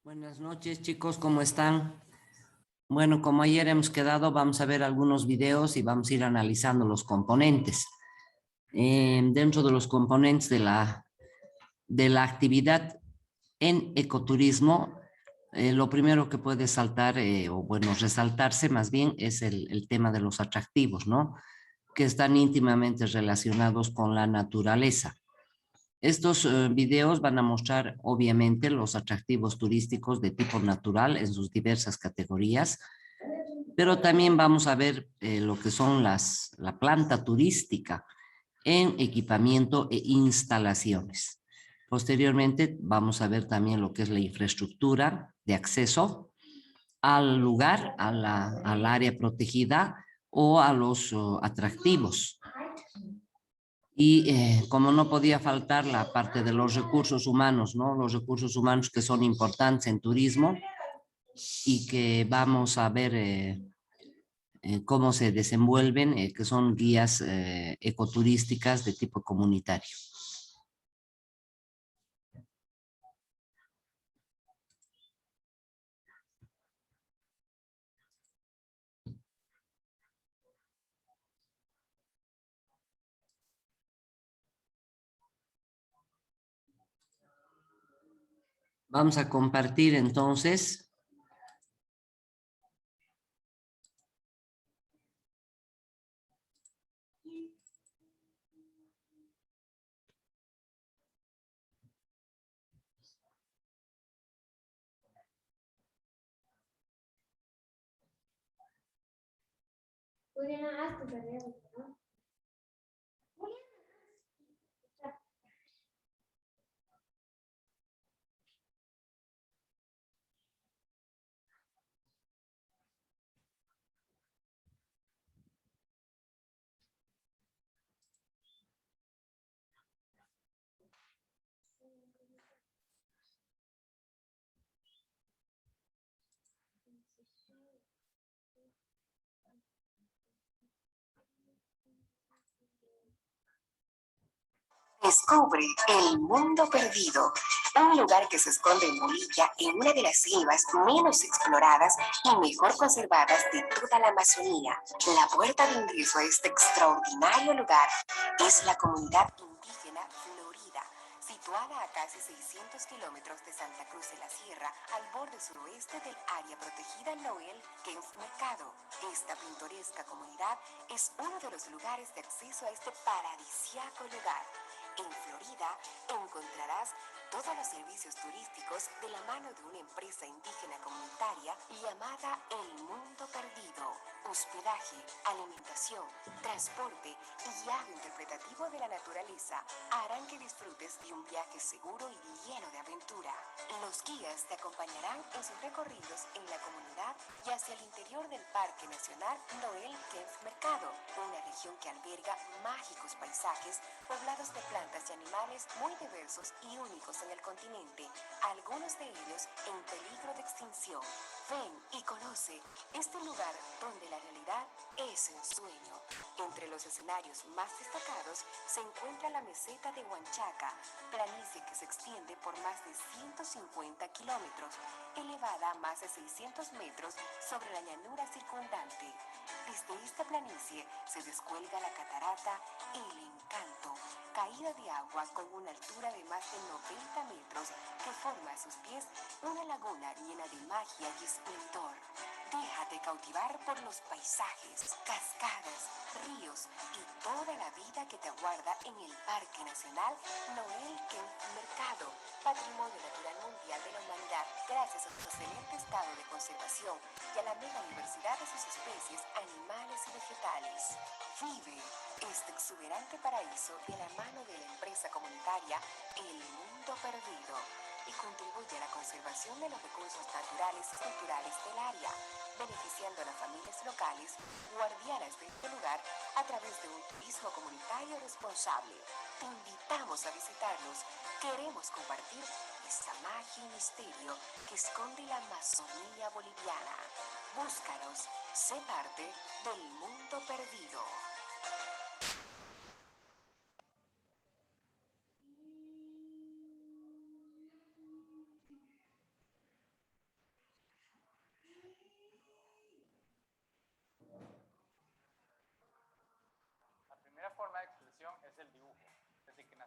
Buenas noches, chicos, ¿cómo están? Bueno, como ayer hemos quedado, vamos a ver algunos videos y vamos a ir analizando los componentes. Dentro de los componentes de la actividad en ecoturismo, lo primero que puede saltar, o bueno, resaltarse más bien, es el tema de los atractivos, ¿no? Que están íntimamente relacionados con la naturaleza. Estos videos van a mostrar obviamente los atractivos turísticos de tipo natural en sus diversas categorías, pero también vamos a ver lo que son la planta turística en equipamiento e instalaciones. Posteriormente vamos a ver también lo que es la infraestructura de acceso al lugar, al área protegida o a los atractivos. Y como no podía faltar la parte de los recursos humanos, ¿no? Los recursos humanos que son importantes en turismo y que vamos a ver cómo se desenvuelven, que son guías ecoturísticas de tipo comunitario. Vamos a compartir entonces. Descubre el mundo perdido, un lugar que se esconde en Bolivia, en una de las selvas menos exploradas y mejor conservadas de toda la Amazonía. La puerta de ingreso a este extraordinario lugar es la comunidad indígena Florida, situada a casi 600 kilómetros de Santa Cruz de la Sierra, al borde suroeste del área protegida Noel Kempff Mercado. Esta pintoresca comunidad es uno de los lugares de acceso a este paradisíaco lugar. En Florida encontrarás todos los servicios turísticos de la mano de una empresa indígena comunitaria llamada El Mundo Perdido. Hospedaje, alimentación, transporte y guiado interpretativo de la naturaleza harán que disfrutes de un viaje seguro y lleno de aventura. Los guías te acompañarán en sus recorridos en la comunidad y hacia el interior del Parque Nacional Noel Kempff Mercado, una región que alberga mágicos paisajes poblados de plantas y animales muy diversos y únicos en el continente, algunos de ellos en peligro de extinción. Ven y conoce este lugar donde la realidad es un sueño. Entre los escenarios más destacados se encuentra la meseta de Huanchaca, planicie que se extiende por más de 150 kilómetros, elevada a más de 600 metros sobre la llanura circundante. Desde esta planicie se descuelga la catarata El Encanto, caída de agua con una altura de más de 90 metros que forma a sus pies una laguna llena de magia y esplendor. Déjate cautivar por los paisajes, cascadas, ríos y toda la vida que te aguarda en el Parque Nacional Noel Kempff Mercado, Patrimonio Natural Mundial de la Humanidad, gracias a su excelente estado de conservación y a la mega diversidad de sus especies animales y vegetales. Vive este exuberante paraíso de la mano de la empresa comunitaria El Mundo Perdido y contribuye a la conservación de los recursos naturales y culturales del área, beneficiando a las familias locales guardianas de este lugar a través de un turismo comunitario responsable. Te invitamos a visitarnos. Queremos compartir esta magia y misterio que esconde la Amazonía boliviana. Búscanos, sé parte del mundo perdido.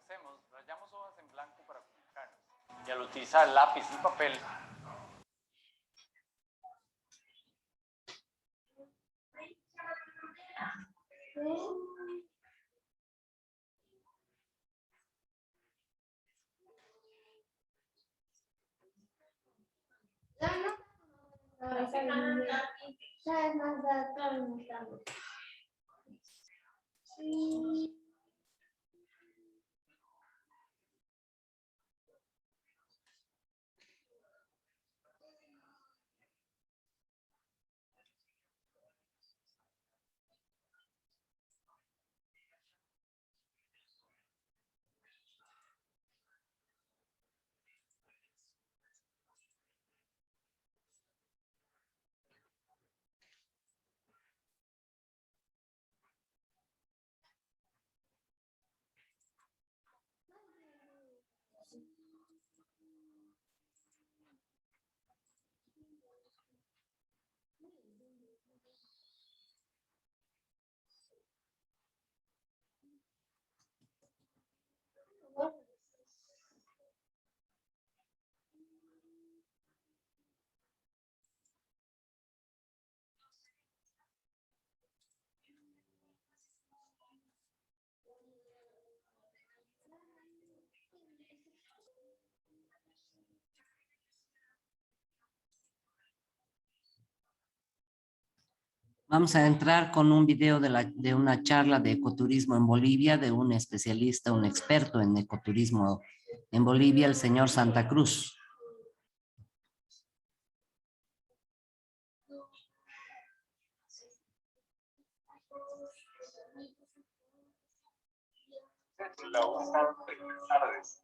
Comencemos. Rayamos hojas en blanco para comunicarnos. Y al utilizar lápiz y papel, Vamos a entrar con un video de una charla de ecoturismo en Bolivia de un especialista, un experto en ecoturismo en Bolivia, el señor Santa Cruz. Hola, buenas tardes.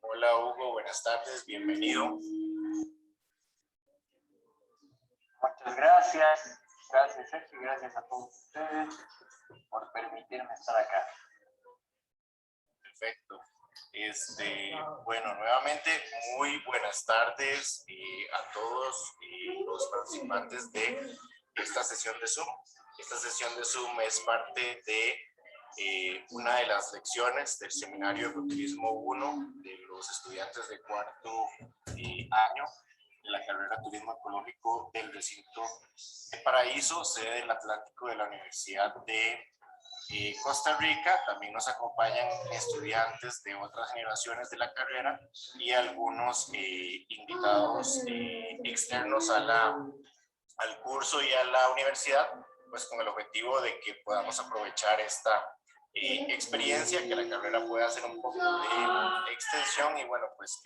Hola Hugo, buenas tardes, bienvenido. muchas gracias. Gracias, Sergio. Gracias a todos ustedes por permitirme estar acá. Perfecto. Bueno, nuevamente muy buenas tardes a todos los participantes de esta sesión de Zoom. Esta sesión de Zoom es parte de una de las lecciones del Seminario de Ecoturismo 1 de los estudiantes de cuarto año de la carrera Turismo Ecológico del recinto de Paraíso, sede del Atlántico de la Universidad de Costa Rica. También nos acompañan estudiantes de otras generaciones de la carrera y algunos invitados externos al curso y a la universidad, pues con el objetivo de que podamos aprovechar esta experiencia, que la carrera pueda hacer un poco de extensión y bueno, pues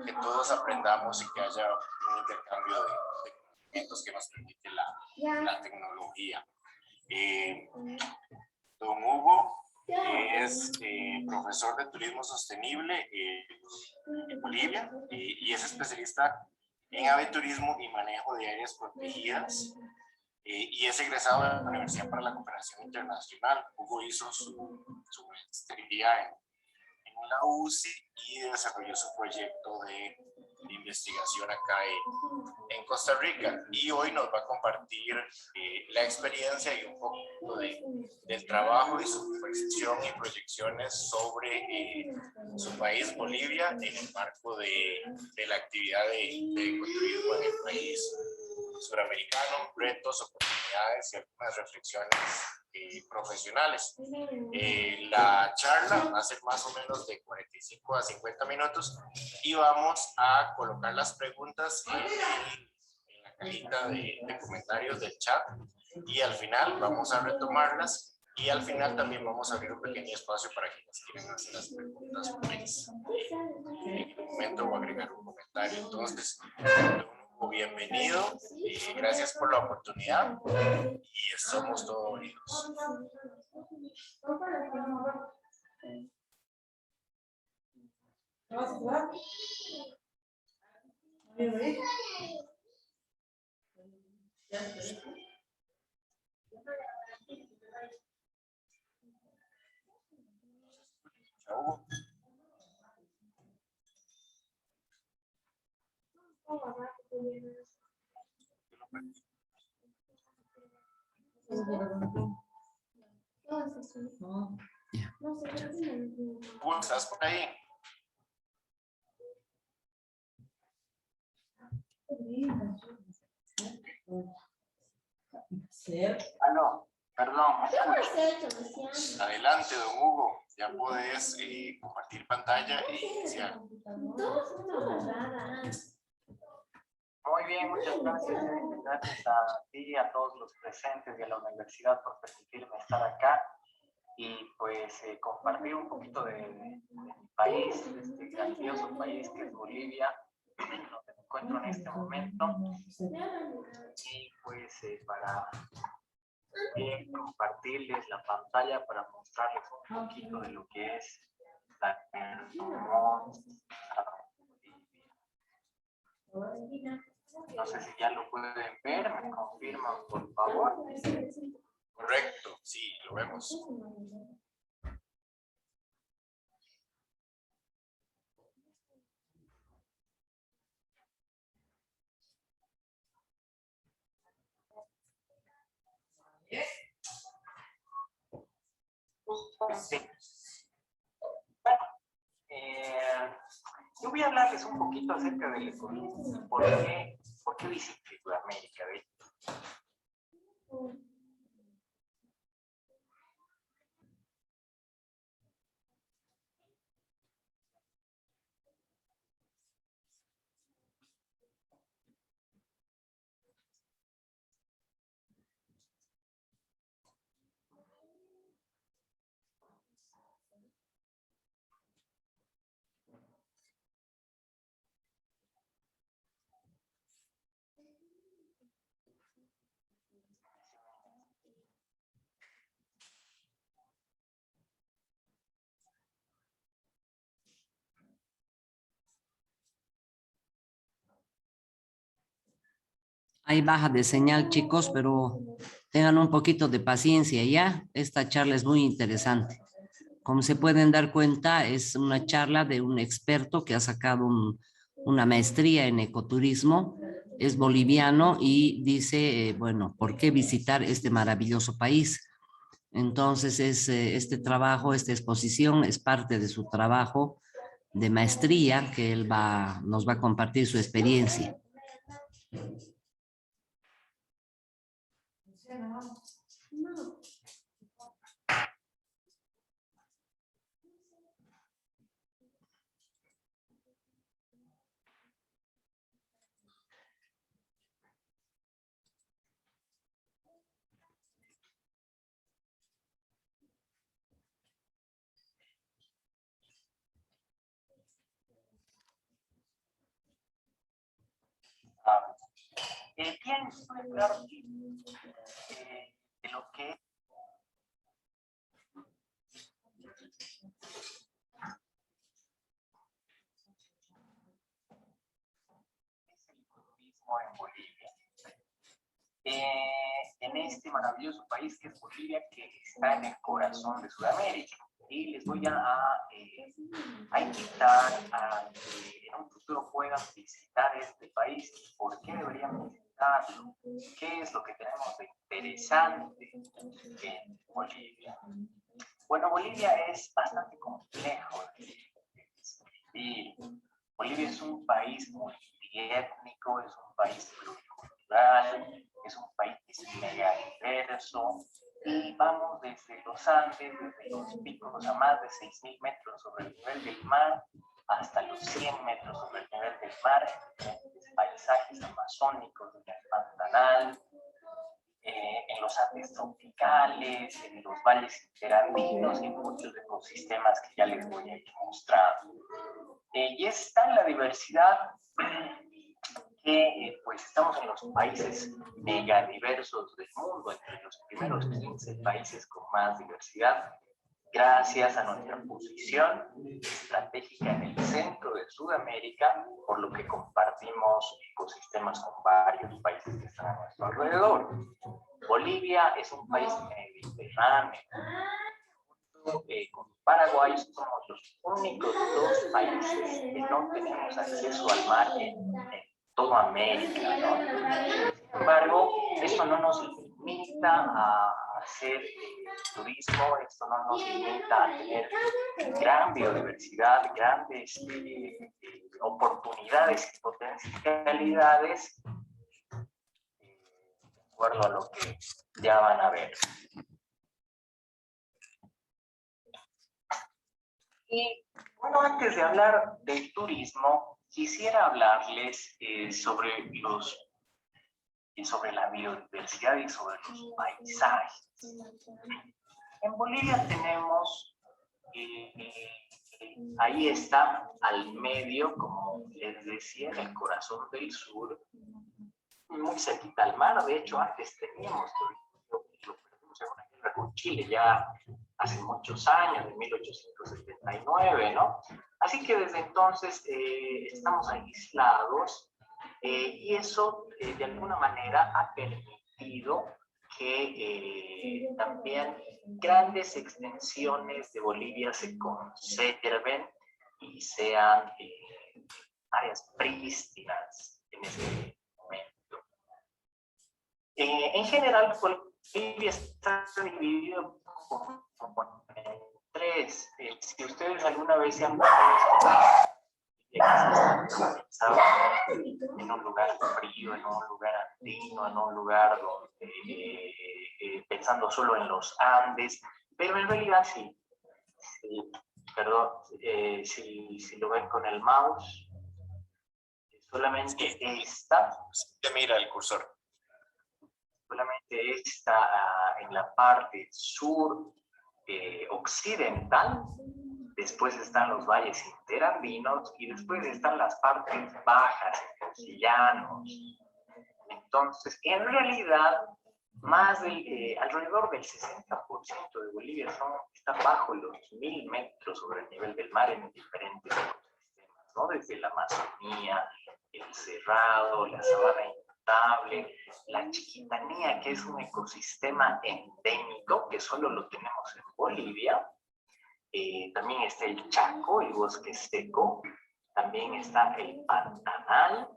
que todos aprendamos y que haya un intercambio de conocimientos que nos permite la tecnología. Don Hugo es profesor de turismo sostenible en Bolivia y es especialista en aveturismo y manejo de áreas protegidas y es egresado de la Universidad para la Cooperación Internacional. Hugo hizo su maestría en la UCI y desarrolló su proyecto de investigación acá en Costa Rica, y hoy nos va a compartir la experiencia y un poco del trabajo y su percepción y proyecciones sobre su país, Bolivia, en el marco de la actividad de ecoturismo en el país suramericano, retos, oportunidades y algunas reflexiones profesionales. La charla va a ser más o menos de 45 a 50 minutos y vamos a colocar las preguntas en la cajita de comentarios del chat y al final vamos a retomarlas y al final también vamos a abrir un pequeño espacio para quienes quieran hacer las preguntas pues, en el momento o agregar un comentario. Entonces, bienvenido y gracias por la oportunidad y somos todos oídos. Yeah. Hugo, ¿estás por ahí? Aló, perdón, ¿me escuchas? Adelante, don Hugo. Ya puedes compartir pantalla e iniciar. Muy bien, muchas gracias. Gracias a ti, a todos los presentes y a la universidad por permitirme estar acá y pues compartir un poquito de mi país, este grandioso país que es Bolivia, donde me encuentro en este momento. Y pues para compartirles la pantalla para mostrarles un poquito de lo que es la hermosa Bolivia. No sé si ya lo pueden ver, me confirman por favor. Correcto, sí, lo vemos. Sí. Bueno, yo voy a hablarles un poquito acerca del ecoturismo. ¿Por qué visité Sudamérica? Hay baja de señal, chicos, pero tengan un poquito de paciencia ya. Esta charla es muy interesante. Como se pueden dar cuenta, es una charla de un experto que ha sacado una maestría en ecoturismo, es boliviano y dice, bueno, ¿por qué visitar este maravilloso país? Entonces, este trabajo, esta exposición es parte de su trabajo de maestría que él nos va a compartir su experiencia. Bien, voy a hablar de lo que es el ecoturismo en Bolivia. En este maravilloso país que es Bolivia, que está en el corazón de Sudamérica. Y les voy a invitar a que en un futuro puedan visitar este país. ¿Por qué deberían visitarlo? ¿Qué es lo que tenemos de interesante en Bolivia? Bueno, Bolivia es bastante complejo de vivir. Bolivia es un país multiétnico, es un país pluricultural, es un país mega diverso, y vamos desde los Andes, desde los picos a más de 6.000 metros sobre el nivel del mar, hasta los 100 metros sobre el nivel del mar, diferentes paisajes amazónicos, en el Pantanal, en los Andes tropicales, en los valles interandinos y en muchos ecosistemas que ya les voy a ir mostrando. Y está en la diversidad que pues estamos en los países megadiversos del mundo, entre los primeros 15 países con más diversidad, gracias a nuestra posición estratégica en el centro de Sudamérica, por lo que compartimos ecosistemas con varios países que están a nuestro alrededor. Bolivia es un país mediterráneo. Con Paraguay somos los únicos dos países que no tenemos acceso al mar en toda América, ¿no? Sin embargo, eso no nos limita a hacer turismo, esto no nos limita a tener gran biodiversidad, grandes oportunidades y potencialidades, de acuerdo a lo que ya van a ver. Y bueno, antes de hablar del turismo, quisiera hablarles sobre la biodiversidad y sobre los paisajes. En Bolivia tenemos, ahí está al medio, como les decía, en el corazón del sur, muy cerquita al mar. De hecho, antes teníamos, lo perdimos en una guerra con Chile ya hace muchos años, en 1879, ¿no? Así que desde entonces estamos aislados y eso de alguna manera ha permitido que también grandes extensiones de Bolivia se conserven y sean áreas prístinas en este momento. En general, Bolivia está dividido en tres. Si ustedes alguna vez se han pensado en un lugar frío, en un lugar andino, en un lugar donde, pensando solo en los Andes, pero en realidad si lo ven con el mouse, solamente te mira el cursor. Solamente está en la parte sur occidental, después están los valles interandinos y después están las partes bajas, los llanos. Entonces, en realidad, alrededor del 60% de Bolivia está bajo los 1000 metros sobre el nivel del mar en diferentes ecosistemas, ¿no? Desde la Amazonía, el Cerrado, la sabana inundable, la Chiquitanía, que es un ecosistema endémico que solo lo tenemos en Bolivia. También está el Chaco, el bosque seco, también está el Pantanal,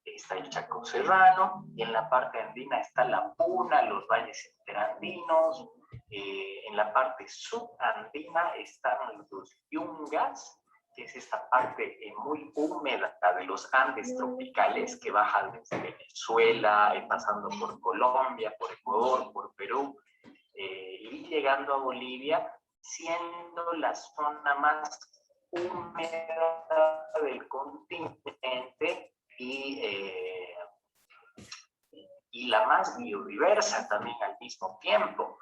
está el Chaco Serrano, y en la parte andina está la Puna, los valles interandinos, en la parte subandina están los Yungas, que es esta parte muy húmeda de los Andes tropicales que baja desde Venezuela, pasando por Colombia, por Ecuador, por Perú, y llegando a Bolivia, siendo la zona más húmeda del continente y la más biodiversa también al mismo tiempo.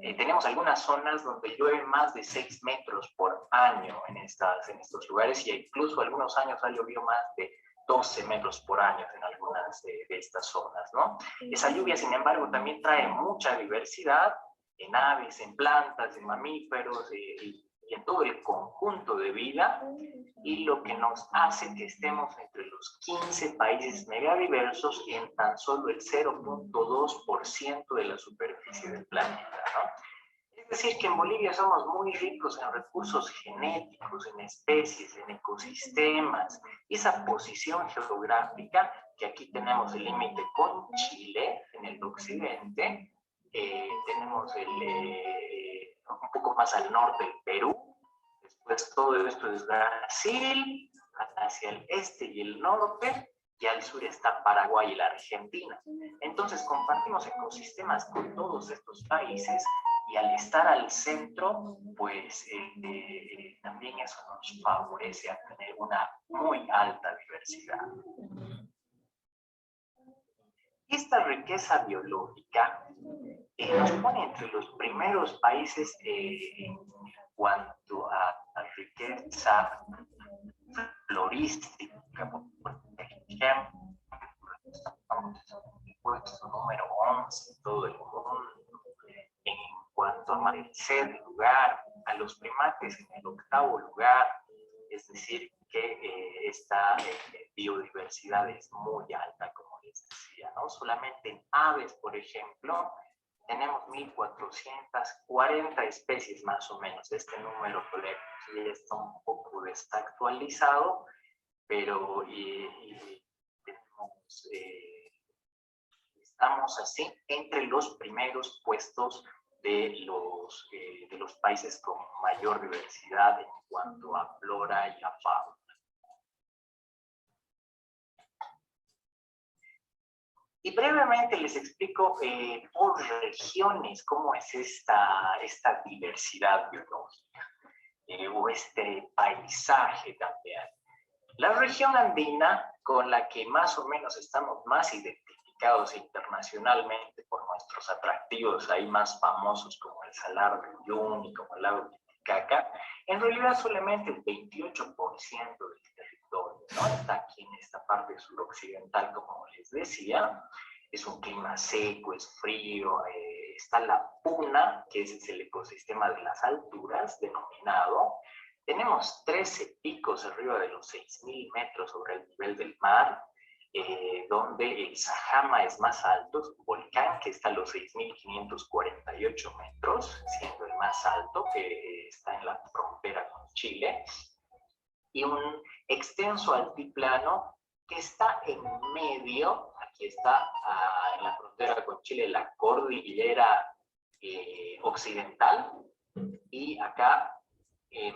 Tenemos algunas zonas donde llueve más de 6 metros por año en estos lugares, y incluso algunos años ha llovido más de 12 metros por año en algunas de estas zonas, ¿no? Esa lluvia, sin embargo, también trae mucha diversidad en aves, en plantas, en mamíferos y en todo el conjunto de vida, y lo que nos hace que estemos entre los 15 países megadiversos en tan solo el 0.2% de la superficie del planeta, ¿no? Es decir, que en Bolivia somos muy ricos en recursos genéticos, en especies, en ecosistemas. Y esa posición geográfica, que aquí tenemos el límite con Chile en el occidente, tenemos un poco más al norte el Perú, después todo esto es Brasil, hacia el este y el norte, y al sur está Paraguay y la Argentina. Entonces compartimos ecosistemas con todos estos países, y al estar al centro, pues también eso nos favorece a tener una muy alta diversidad. Esta riqueza biológica nos pone entre los primeros países en cuanto a riqueza florística. Por ejemplo, estamos en el puesto número 11 en todo el mundo. En cuanto a amanecer lugar, a los primates en el 8º lugar, es decir, que esta biodiversidad es muy alta, como les decía, ¿no? Solamente en aves, por ejemplo, tenemos 1440 especies más o menos. Este número ya está un poco desactualizado, pero estamos así entre los primeros puestos de los países con mayor diversidad en cuanto a flora y a fauna. Y brevemente les explico por regiones cómo es esta diversidad biológica o este paisaje también. La región andina, con la que más o menos estamos más identificados internacionalmente por nuestros atractivos ahí más famosos como el Salar de Uyuni, como el lago Titicaca, en realidad solamente el 28% del territorio, ¿no? Está aquí en esta parte suroccidental, como les decía. Es un clima seco, es frío, está la puna, que ese es el ecosistema de las alturas, denominado. Tenemos 13 picos arriba de los 6.000 metros sobre el nivel del mar, donde el Sajama es más alto, es un volcán que está a los 6.548 metros, siendo el más alto, que está en la frontera con Chile, y un extenso altiplano que está en medio. Aquí está en la frontera con Chile la cordillera occidental, y acá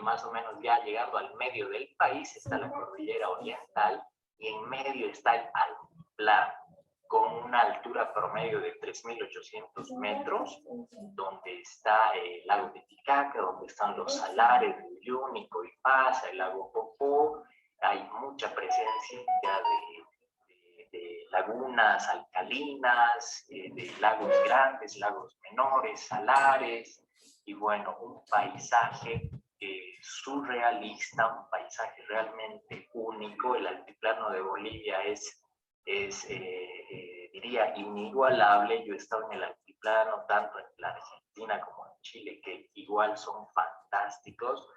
más o menos ya llegando al medio del país está la cordillera oriental, y en medio está el altiplano con una altura promedio de 3.800 metros, donde está el lago Titicaca, donde están los salares de Uyuni, Coipasa, el lago Popó. Hay mucha presencia de lagunas alcalinas, de lagos grandes, lagos menores, salares, y bueno, un paisaje surrealista, un paisaje realmente único. El altiplano de Bolivia diría, inigualable. Yo he estado en el altiplano, tanto en la Argentina como en Chile, que igual son fantásticos.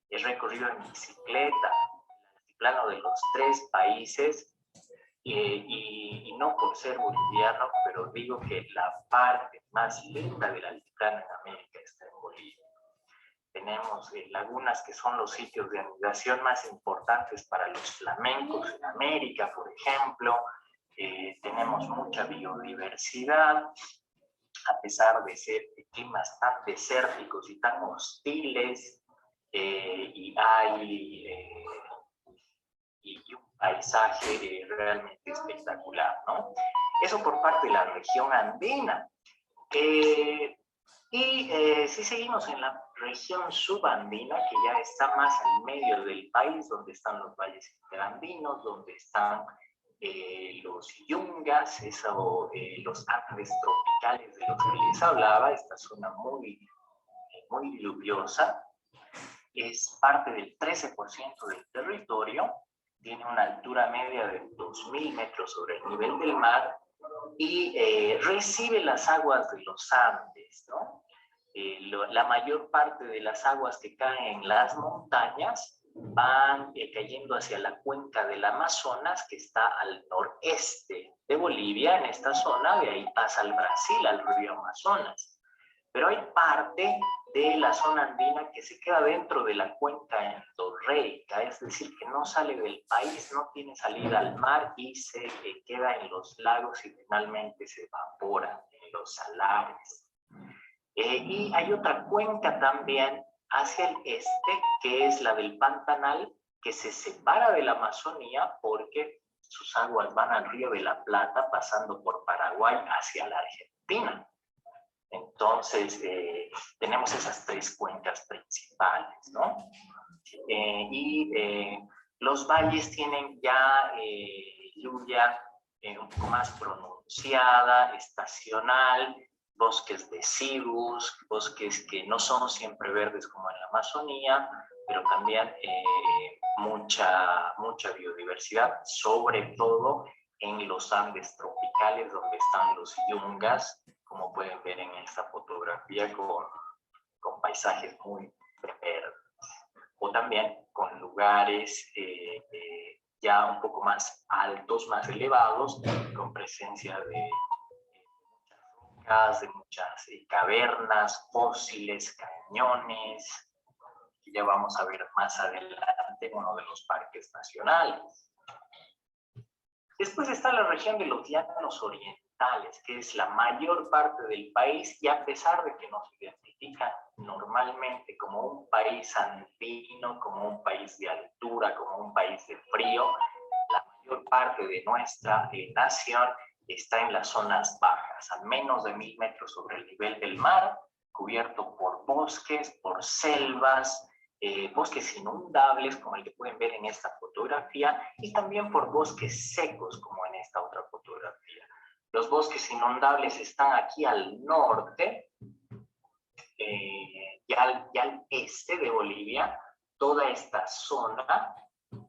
He recorrido en bicicleta el altiplano de los 3 países, y no por ser boliviano, pero digo que la parte más linda del altiplano en América está en Bolivia. Tenemos lagunas que son los sitios de anidación más importantes para los flamencos en América, por ejemplo. Tenemos mucha biodiversidad, a pesar de ser climas tan desérticos y tan hostiles, y un paisaje realmente espectacular, ¿no? Eso por parte de la región andina. Si seguimos en la región subandina, que ya está más al medio del país, donde están los valles interandinos, donde están los yungas, los Andes tropicales de los que les hablaba, esta zona muy lluviosa, es parte del 13% del territorio, tiene una altura media de 2.000 metros sobre el nivel del mar, y recibe las aguas de los Andes, ¿no? La mayor parte de las aguas que caen en las montañas van cayendo hacia la cuenca del Amazonas, que está al noreste de Bolivia. En esta zona, de ahí pasa al Brasil, al río Amazonas. Pero hay parte de la zona andina que se queda dentro de la cuenca endorreica, es decir, que no sale del país, no tiene salida al mar, y se queda en los lagos y finalmente se evapora en los salares. Y hay otra cuenca también hacia el este, que es la del Pantanal, que se separa de la Amazonía porque sus aguas van al Río de la Plata, pasando por Paraguay hacia la Argentina. Entonces, tenemos esas 3 cuencas principales, ¿no? Los valles tienen ya lluvia un poco más pronunciada, estacional, bosques deciduos, bosques que no son siempre verdes como en la Amazonía, pero también mucha biodiversidad, sobre todo en los Andes tropicales, donde están los yungas, como pueden ver en esta fotografía, con paisajes muy verdes, o también con lugares ya un poco más altos, más elevados, con presencia de muchas cavernas, fósiles, cañones, que ya vamos a ver más adelante en uno de los parques nacionales. Después está la región de los llanos orientales. orientales, que es la mayor parte del país, y a pesar de que nos identifican normalmente como un país andino, como un país de altura, como un país de frío, la mayor parte de nuestra nación está en las zonas bajas, a menos de 1000 metros sobre el nivel del mar, cubierto por bosques, por selvas, bosques inundables, como el que pueden ver en esta fotografía, y también por bosques secos, como en esta otra fotografía. Los bosques inundables están aquí al norte, y al este de Bolivia. Toda esta zona,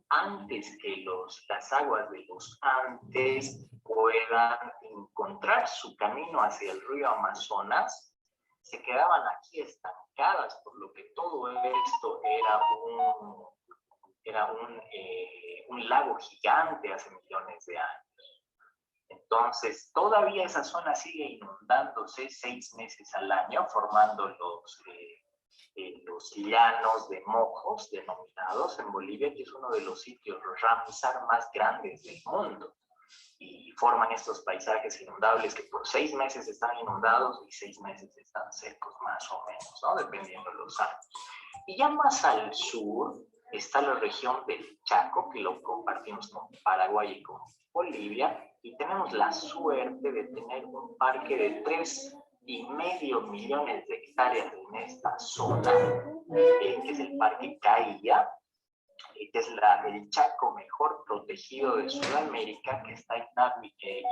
antes que las aguas de los Andes puedan encontrar su camino hacia el río Amazonas, se quedaban aquí estancadas, por lo que todo esto era un lago gigante hace millones de años. Entonces, todavía esa zona sigue inundándose 6 meses al año, formando los llanos de Mojos, denominados en Bolivia, que es uno de los sitios Ramsar más grandes del mundo. Y forman estos paisajes inundables que por 6 meses están inundados y 6 meses están secos, más o menos, ¿no? Dependiendo de los años. Y ya más al sur está la región del Chaco, que lo compartimos con Paraguay y con Bolivia, y tenemos la suerte de tener un parque de 3,5 millones de hectáreas en esta zona, que es el Parque Caía, que es el Chaco mejor protegido de Sudamérica, que está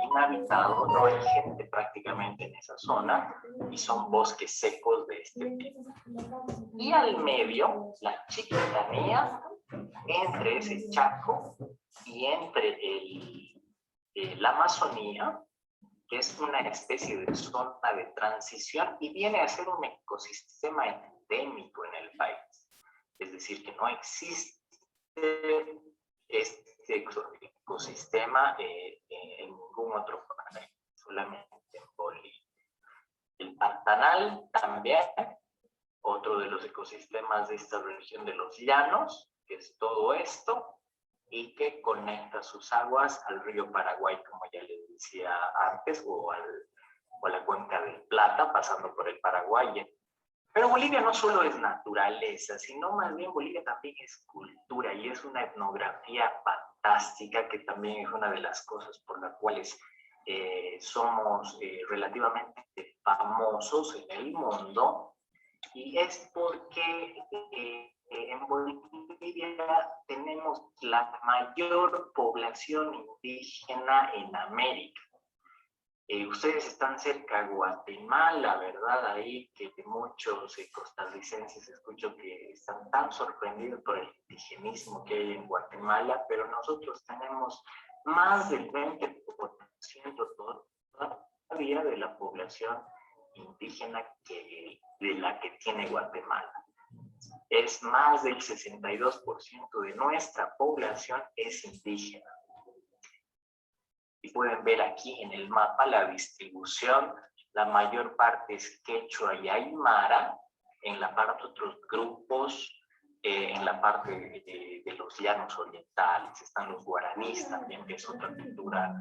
inhabitado, no hay gente prácticamente en esa zona, y son bosques secos de este tipo. Y al medio, la Chiquitanía, entre ese Chaco y entre la Amazonía, que es una especie de zona de transición y viene a ser un ecosistema endémico en el país. Es decir, que no existe este ecosistema en ningún otro país, solamente en Bolivia. El Pantanal también, otro de los ecosistemas de esta región de los llanos, que es todo esto, y que conecta sus aguas al río Paraguay, como ya les decía antes, o a la cuenca del Plata, pasando por el Paraguay. Pero Bolivia no solo es naturaleza, sino más bien Bolivia también es cultura, y es una etnografía fantástica, que también es una de las cosas por las cuales somos relativamente famosos en el mundo, y es porque en Bolivia tenemos la mayor población indígena en América. Ustedes están cerca de Guatemala, ¿verdad? Ahí que muchos costarricenses escucho que están tan sorprendidos por el indigenismo que hay en Guatemala, pero nosotros tenemos más del 20% todavía de la población indígena de la que tiene Guatemala. Es más del 62% de nuestra población es indígena. Y pueden ver aquí en el mapa la distribución. La mayor parte es quechua y aymara, en la parte otros grupos, en la parte de los llanos orientales están los guaraníes también, que es otra cultura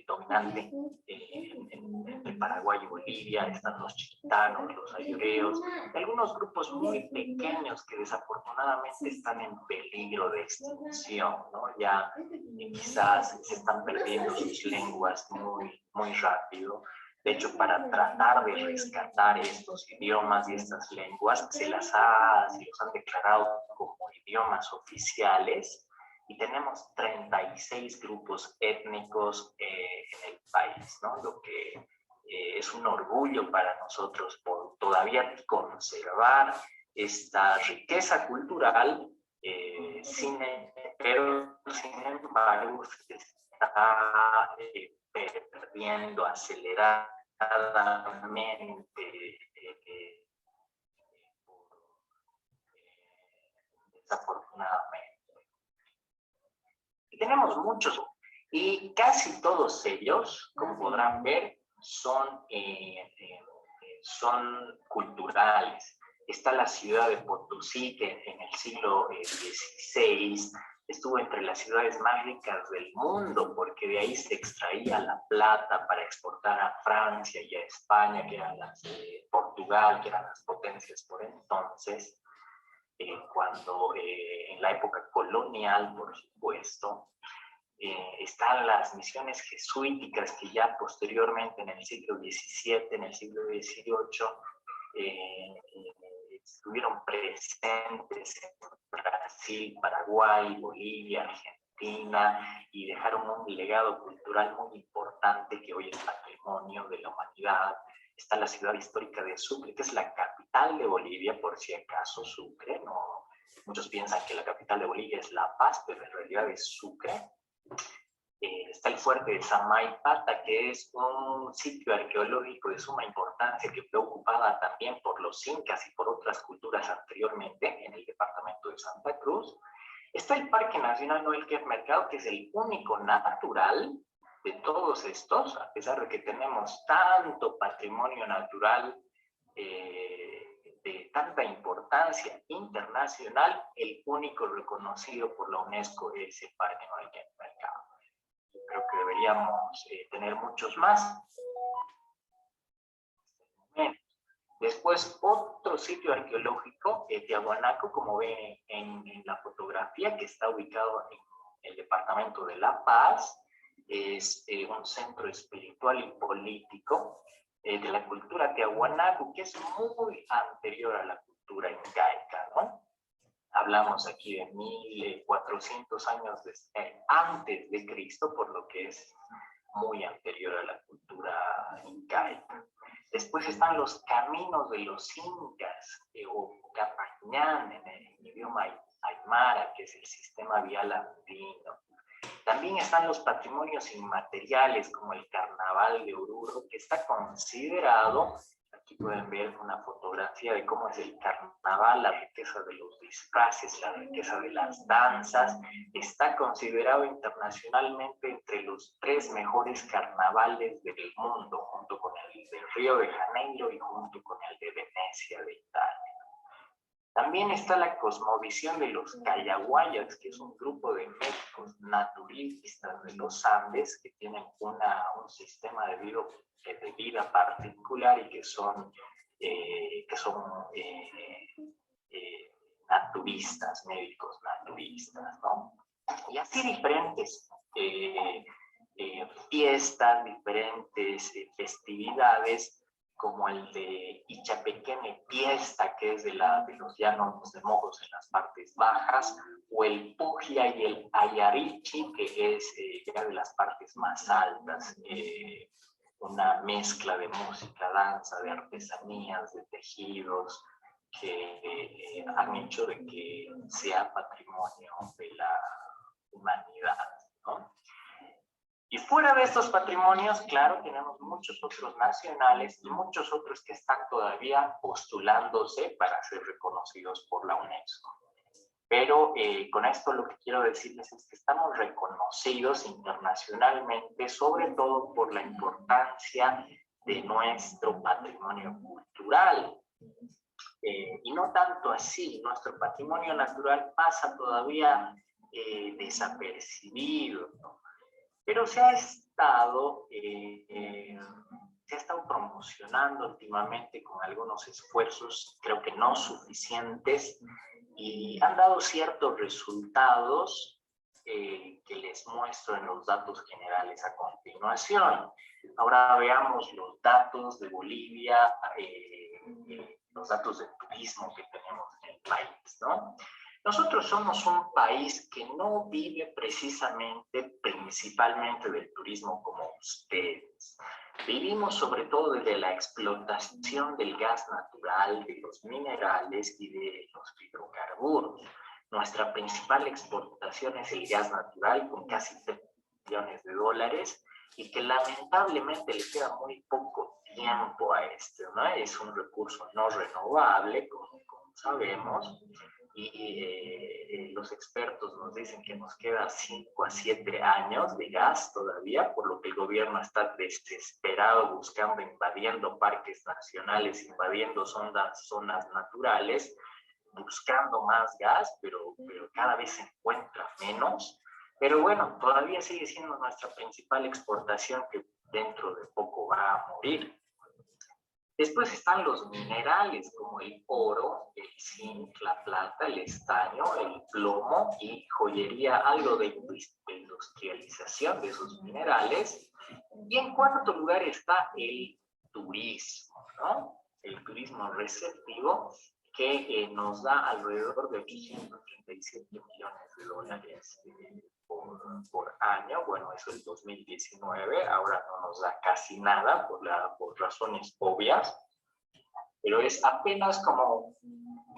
dominante entre Paraguay y Bolivia. Están los chiquitanos, los ayoreos, algunos grupos muy pequeños que desafortunadamente están en peligro de extinción, ¿no? Ya quizás se están perdiendo sus lenguas muy rápido. De hecho, para tratar de rescatar estos idiomas y estas lenguas, se los han declarado como idiomas oficiales, y tenemos 36 grupos étnicos en el país, ¿no? Lo que es un orgullo para nosotros por todavía conservar esta riqueza cultural, pero sin embargo se está perdiendo aceleradamente desafortunadamente. Y tenemos muchos, y casi todos ellos, como podrán ver, son culturales. Está la ciudad de Potosí, que en el siglo XVI estuvo entre las ciudades más ricas del mundo, porque de ahí se extraía la plata para exportar a Francia y a España, que eran las de Portugal, que eran las potencias por entonces, cuando en la época colonial, por supuesto, están las misiones jesuíticas que ya posteriormente en el siglo XVII, en el siglo XVIII, estuvieron presentes en Brasil, Paraguay, Bolivia, Argentina, y dejaron un legado cultural muy importante que hoy es patrimonio de la humanidad. Está la ciudad histórica de Sucre, que es la capital de Bolivia, por si acaso. Sucre, no, muchos piensan que la capital de Bolivia es La Paz, pero en realidad es Sucre. Está el fuerte de Samaipata, que es un sitio arqueológico de suma importancia que fue ocupada también por los incas y por otras culturas anteriormente en el departamento de Santa Cruz. Está el Parque Nacional Noel Quer Mercado, que es el único natural de todos estos, a pesar de que tenemos tanto patrimonio natural de tanta importancia internacional, el único reconocido por la UNESCO es el Parque Noel Quer Mercado. Creo que deberíamos tener muchos más. Después, otro sitio arqueológico, Tiahuanaco, como ven en la fotografía, que está ubicado en el departamento de La Paz, es un centro espiritual y político de la cultura Tiahuanaco, que es muy anterior a la cultura incaica, ¿no? Hablamos aquí de 1400 años antes de Cristo, por lo que es muy anterior a la cultura incaica. Después están los caminos de los incas, o Capañán en el idioma aymara, que es el sistema vial andino. También están los patrimonios inmateriales, como el Carnaval de Oruro, que está considerado. Aquí pueden ver una fotografía de cómo es el carnaval, la riqueza de los disfraces, la riqueza de las danzas. Está considerado internacionalmente entre los 3 mejores carnavales del mundo, junto con el de Río de Janeiro y junto con el de Venecia de Italia. También está la cosmovisión de los Cayaguayas, que es un grupo de médicos naturistas de los Andes que tienen un sistema de vida particular y que son naturistas, médicos naturistas, ¿no? Y así diferentes fiestas, diferentes festividades, como el de Ichapequene Fiesta, que es de los llanos de Mojos en las partes bajas, o el Pugia y el Ayarichi, que es ya de las partes más altas, una mezcla de música, danza, de artesanías, de tejidos, que han hecho de que sea patrimonio de la humanidad, ¿no? Y fuera de estos patrimonios, claro, tenemos muchos otros nacionales y muchos otros que están todavía postulándose para ser reconocidos por la UNESCO. Pero con esto lo que quiero decirles es que estamos reconocidos internacionalmente, sobre todo por la importancia de nuestro patrimonio cultural. Y no tanto así, nuestro patrimonio natural pasa todavía desapercibido, ¿no? Pero se ha estado promocionando últimamente con algunos esfuerzos, creo que no suficientes, y han dado ciertos resultados que les muestro en los datos generales a continuación. Ahora veamos los datos de Bolivia, los datos de turismo que tenemos en el país, ¿no? Nosotros somos un país que no vive principalmente del turismo como ustedes. Vivimos sobre todo de la explotación del gas natural, de los minerales y de los hidrocarburos. Nuestra principal exportación es el gas natural, con casi $3 billones, y que lamentablemente le queda muy poco tiempo a ¿no? Es un recurso no renovable, como sabemos, y los expertos nos dicen que nos queda 5 a 7 años de gas todavía, por lo que el gobierno está desesperado buscando, invadiendo parques nacionales, invadiendo zonas naturales, buscando más gas, pero cada vez se encuentra menos. Pero bueno, todavía sigue siendo nuestra principal exportación, que dentro de poco va a morir. Después están los minerales como el oro, el zinc, la plata, el estaño, el plomo y joyería, algo de industrialización de esos minerales. Y en cuarto lugar está el turismo, ¿no? El turismo receptivo, que nos da alrededor de 837 millones de dólares por año. Bueno, eso es el 2019, ahora no nos da casi nada por razones obvias, pero es apenas como,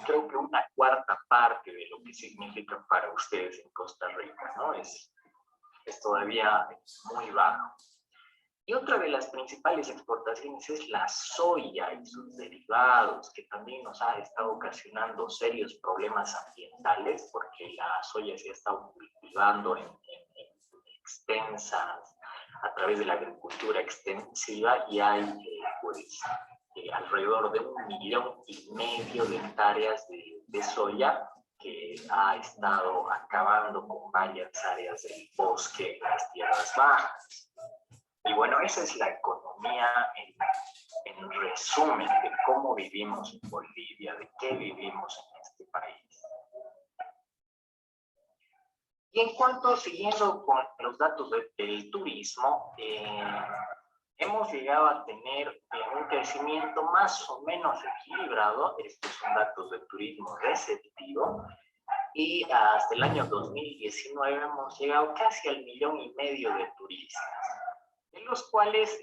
creo que una cuarta parte de lo que significa para ustedes en Costa Rica, ¿no? Es todavía muy bajo. Y otra de las principales exportaciones es la soya y sus derivados, que también nos ha estado ocasionando serios problemas ambientales, porque la soya se ha estado cultivando en extensas, a través de la agricultura extensiva, y hay alrededor de 1,5 millones de hectáreas de soya que ha estado acabando con varias áreas del bosque en las tierras bajas. Y bueno, esa es la economía en resumen de cómo vivimos en Bolivia, de qué vivimos en este país. Y en cuanto, siguiendo con los datos del turismo, hemos llegado a tener un crecimiento más o menos equilibrado. Estos son datos del turismo receptivo. Y hasta el año 2019 hemos llegado casi al 1,5 millones de turistas, de los cuales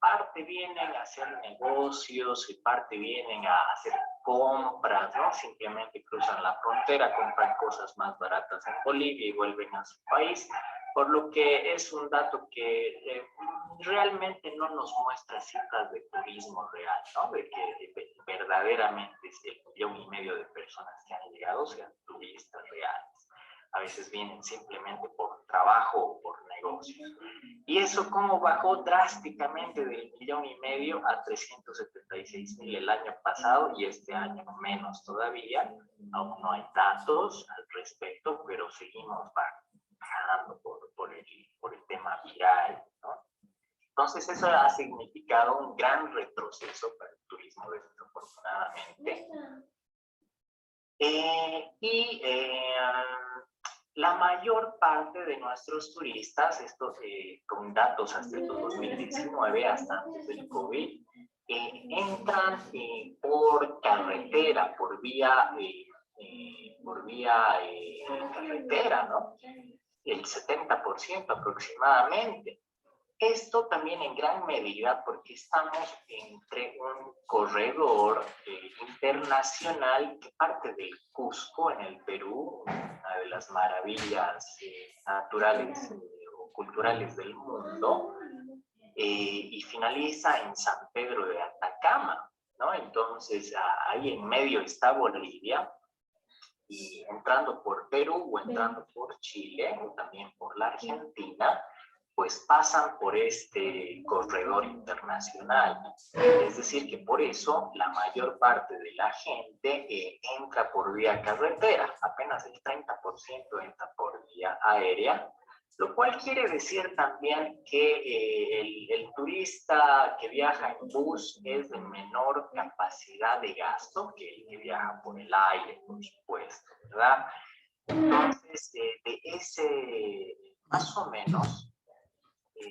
parte vienen a hacer negocios y parte vienen a hacer compras, ¿no? Simplemente cruzan la frontera, compran cosas más baratas en Bolivia y vuelven a su país, por lo que es un dato que realmente no nos muestra cifras de turismo real, ¿no? De que verdaderamente es el 1,5 millones de personas que han llegado sean turistas reales. A veces vienen simplemente por trabajo o por negocios. Y eso como bajó drásticamente del 1,5 millones a 376,000 el año pasado, y este año menos todavía. Aún no hay datos al respecto, pero seguimos bajando por el tema viral, ¿no? Entonces eso ha significado un gran retroceso para el turismo, desafortunadamente. La mayor parte de nuestros turistas, con datos hasta el 2019, hasta antes del COVID, entran por carretera, por vía carretera, ¿no? El 70% aproximadamente. Esto también en gran medida porque estamos entre un corredor internacional que parte del Cusco, en el Perú, una de las maravillas naturales o culturales del mundo, y finaliza en San Pedro de Atacama, ¿no? Entonces ahí en medio está Bolivia, y entrando por Perú o entrando por Chile o también por la Argentina, pues pasan por este corredor internacional. Es decir, que por eso la mayor parte de la gente entra por vía carretera, apenas el 30% entra por vía aérea, lo cual quiere decir también que el turista que viaja en bus es de menor capacidad de gasto que el que viaja por el aire, por supuesto, ¿verdad? Entonces, de ese, más o menos,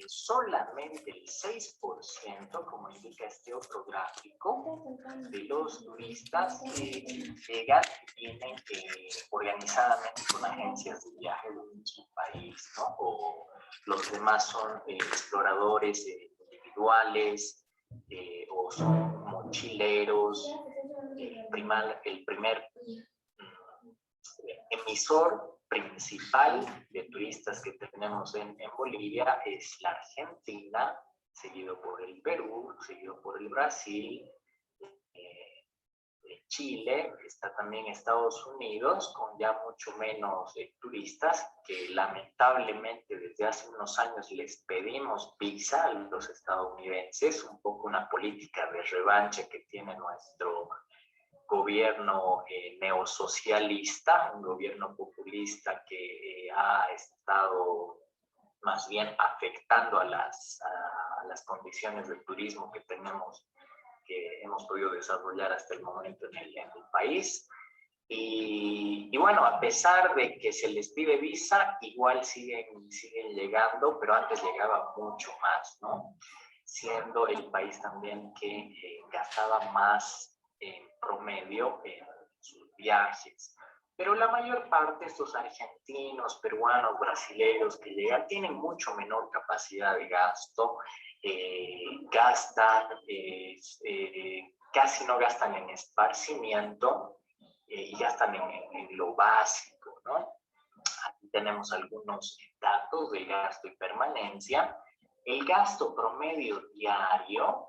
solamente el 6%, como indica este otro gráfico, de los turistas llegan y vienen organizadamente con agencias de viaje de su país, ¿no? O los demás son exploradores individuales, o son mochileros. El primer emisor principal de turistas que tenemos en Bolivia es la Argentina, seguido por el Perú, seguido por el Brasil, Chile, está también Estados Unidos, con ya mucho menos turistas, que lamentablemente desde hace unos años les pedimos visa a los estadounidenses, un poco una política de revancha que tiene gobierno neosocialista, un gobierno populista que ha estado más bien afectando a las condiciones del turismo que hemos podido desarrollar hasta el momento en el país. Y bueno, a pesar de que se les pide visa, igual siguen llegando, pero antes llegaba mucho más, ¿no? Siendo el país también que gastaba más en promedio en sus viajes. Pero la mayor parte de estos argentinos, peruanos, brasileños que llegan tienen mucho menor capacidad de gasto, casi no gastan en esparcimiento y gastan en lo básico, ¿no? Aquí tenemos algunos datos del gasto y permanencia. El gasto promedio diario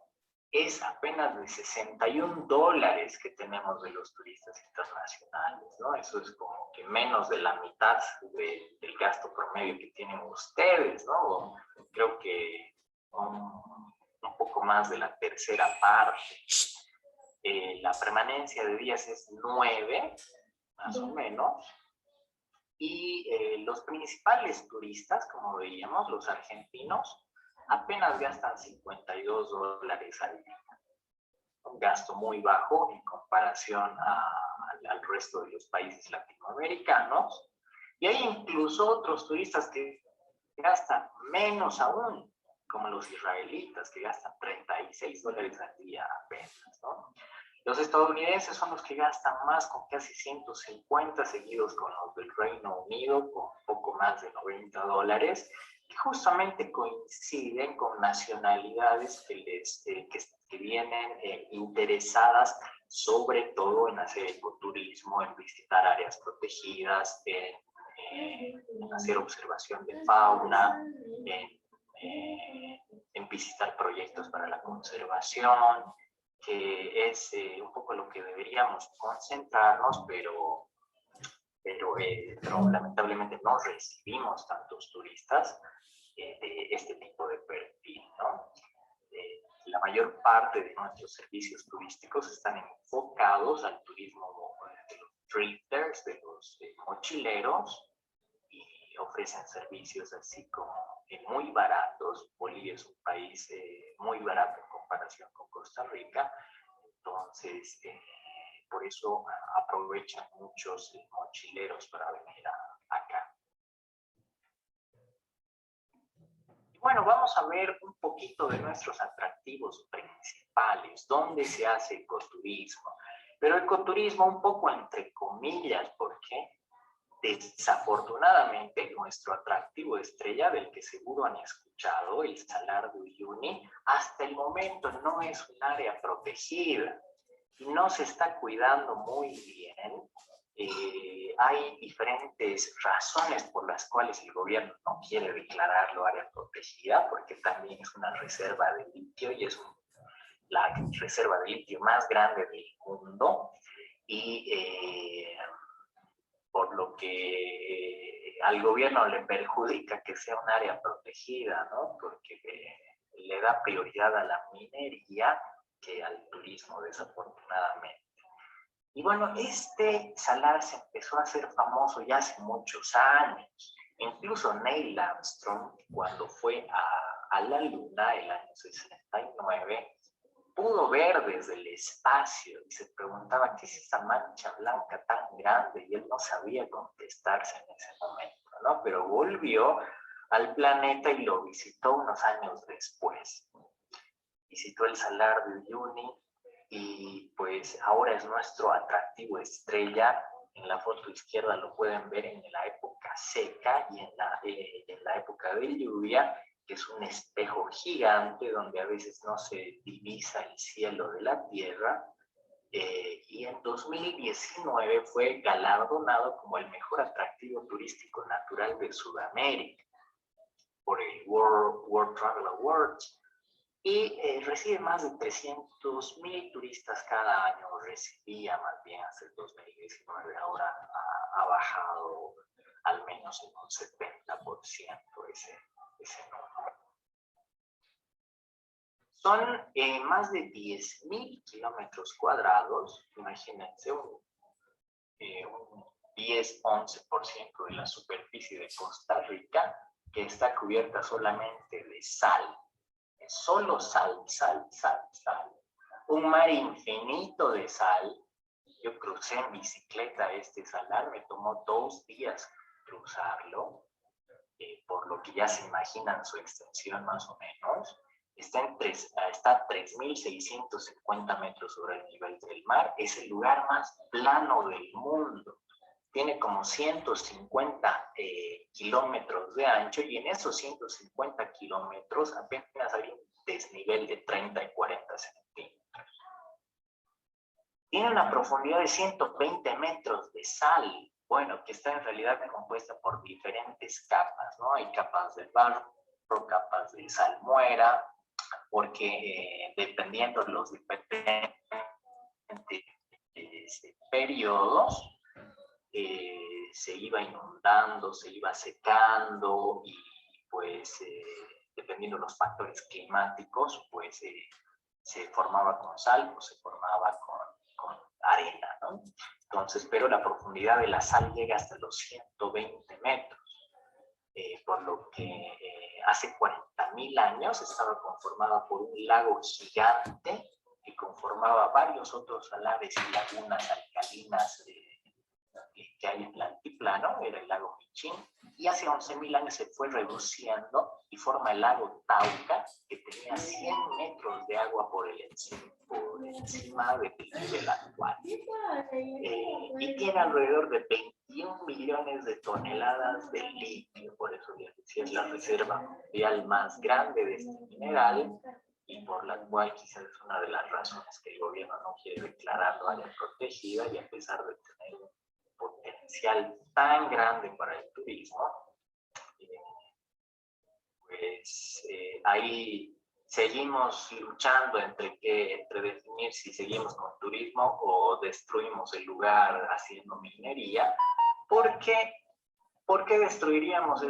es apenas de $61 que tenemos de los turistas internacionales, ¿no? Eso es como que menos de la mitad del gasto promedio que tienen ustedes, ¿no? Creo que un poco más de la tercera parte. La permanencia de días es 9, más o menos. Y los principales turistas, como veíamos, los argentinos, apenas gastan $52 al día. Un gasto muy bajo en comparación al resto de los países latinoamericanos. Y hay incluso otros turistas que gastan menos aún, como los israelitas, que gastan $36 al día apenas, ¿no? Los estadounidenses son los que gastan más, con casi 150, seguidos con los del Reino Unido, con poco más de $90, que justamente coinciden con nacionalidades que vienen interesadas sobre todo en hacer ecoturismo, en visitar áreas protegidas, en hacer observación de fauna, en visitar proyectos para la conservación, que es un poco lo que deberíamos concentrarnos, pero lamentablemente no recibimos tantos turistas de este tipo de perfil, ¿no? La mayor parte de nuestros servicios turísticos están enfocados al turismo de los thrifters, de los mochileros, y ofrecen servicios así como muy baratos. Bolivia es un país muy barato en comparación con Costa Rica, entonces por eso aprovechan muchos mochileros para venir acá. Y bueno, vamos a ver un poquito de nuestros atractivos principales, dónde se hace ecoturismo. Pero ecoturismo un poco entre comillas, porque desafortunadamente nuestro atractivo estrella, del que seguro han escuchado, el Salar de Uyuni, hasta el momento no es un área protegida y no se está cuidando muy bien. Hay diferentes razones por las cuales el gobierno no quiere declararlo área protegida, porque también es una reserva de litio y es la reserva de litio más grande del mundo, y por lo que al gobierno le perjudica que sea un área protegida, ¿no? Porque le da prioridad a la minería que al turismo, desafortunadamente. Y bueno, este salar se empezó a hacer famoso ya hace muchos años. Incluso Neil Armstrong, cuando fue a la Luna el año 69, pudo ver desde el espacio y se preguntaba qué es esa mancha blanca tan grande, y él no sabía contestarse en ese momento, ¿no? Pero volvió al planeta y lo visitó unos años después. Visitó el Salar de Uyuni y pues ahora es nuestro atractivo estrella. En la foto izquierda lo pueden ver en la época seca y en la época de lluvia, que es un espejo gigante donde a veces no se divisa el cielo de la tierra. Y en 2019 fue galardonado como el mejor atractivo turístico natural de Sudamérica por el World Travel Awards. Y recibe más de 300,000 turistas cada año, recibía más bien hasta el 2019, ahora ha bajado al menos en un 70% ese número. Son más de 10.000 kilómetros cuadrados. Imagínense un 10-11% de la superficie de Costa Rica que está cubierta solamente de sal. Solo sal, sal, sal, sal. Un mar infinito de sal. Yo crucé en bicicleta este salar, me tomó 2 días cruzarlo, por lo que ya se imaginan su extensión más o menos. Está a 3.650 metros sobre el nivel del mar. Es el lugar más plano del mundo. Tiene como 150 kilómetros de ancho y en esos 150 kilómetros apenas hay un desnivel de 30 y 40 centímetros. Tiene una profundidad de 120 metros de sal, bueno, que está en realidad compuesta por diferentes capas, ¿no? Hay capas de barro, capas de salmuera, porque dependiendo de los diferentes periodos, se iba inundando, se iba secando y pues dependiendo de los factores climáticos, pues se formaba con sal o se formaba con arena, ¿no? Entonces, pero la profundidad de la sal llega hasta los 120 metros, por lo que hace 40.000 años estaba conformada por un lago gigante que conformaba varios otros salares y lagunas alcalinas que hay en el altiplano, era el lago Michín, y hace 11.000 años se fue reduciendo y forma el lago Tauca, que tenía 100 metros de agua por encima del nivel actual. Y tiene alrededor de 21 millones de toneladas de litio, por eso ya decía, es la reserva mundial más grande de este mineral, y por la cual quizás es una de las razones que el gobierno no quiere declararlo área protegida, y a pesar de tener un potencial tan grande para el turismo, pues ahí seguimos luchando entre definir si seguimos con turismo o destruimos el lugar haciendo minería. ¿Por qué destruiríamos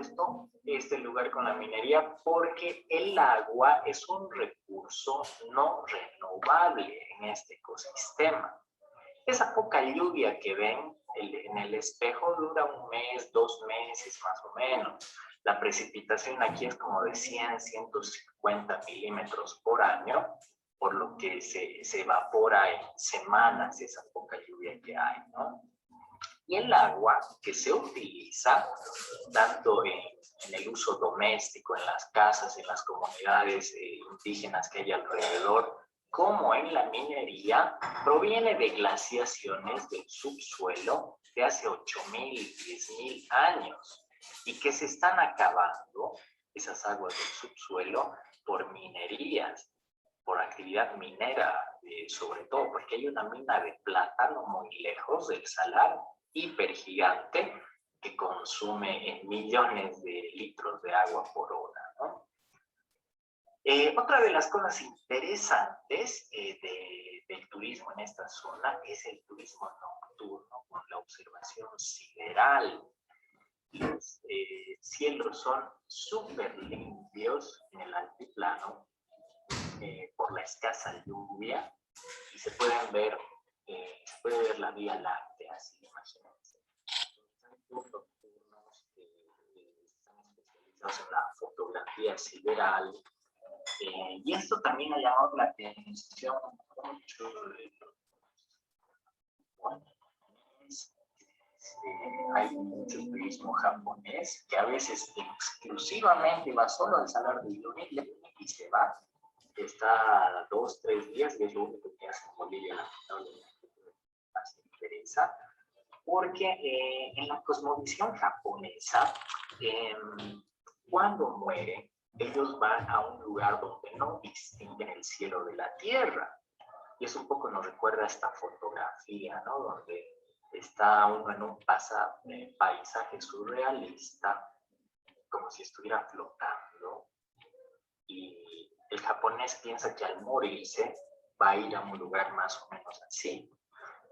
este lugar con la minería? Porque el agua es un recurso no renovable en este ecosistema. Esa poca lluvia que ven en el espejo dura 1 mes, 2 meses más o menos. La precipitación aquí es como de 100, 150 milímetros por año, por lo que se evapora en semanas esa poca lluvia que hay, ¿no? Y el agua que se utiliza tanto en el uso doméstico, en las casas, en las comunidades indígenas que hay alrededor, como en la minería, proviene de glaciaciones del subsuelo de hace 8.000, 10.000 años, y que se están acabando esas aguas del subsuelo por minerías, por actividad minera, sobre todo porque hay una mina de plátano muy lejos del salar, hipergigante, que consume millones de litros de agua por hora, ¿no? Otra de las cosas interesantes del turismo en esta zona es el turismo nocturno con la observación sideral. Los cielos son súper limpios en el altiplano por la escasa lluvia, y se puede ver la Vía Láctea, así imagínense. Los nocturnos están especializados en la fotografía sideral, y esto también ha llamado la atención mucho de los hay mucho turismo japonés que a veces exclusivamente va solo al Salar de Uyuni y se va. Está 2, 3 días, y es lo único que hace en Bolivia, lamentablemente, más interesa, porque en la cosmovisión japonesa, cuando mueren, ellos van a un lugar donde no distinguen el cielo de la tierra. Y eso un poco nos recuerda a esta fotografía, ¿no? Donde está uno en un paisaje surrealista, como si estuviera flotando, y el japonés piensa que al morirse va a ir a un lugar más o menos así.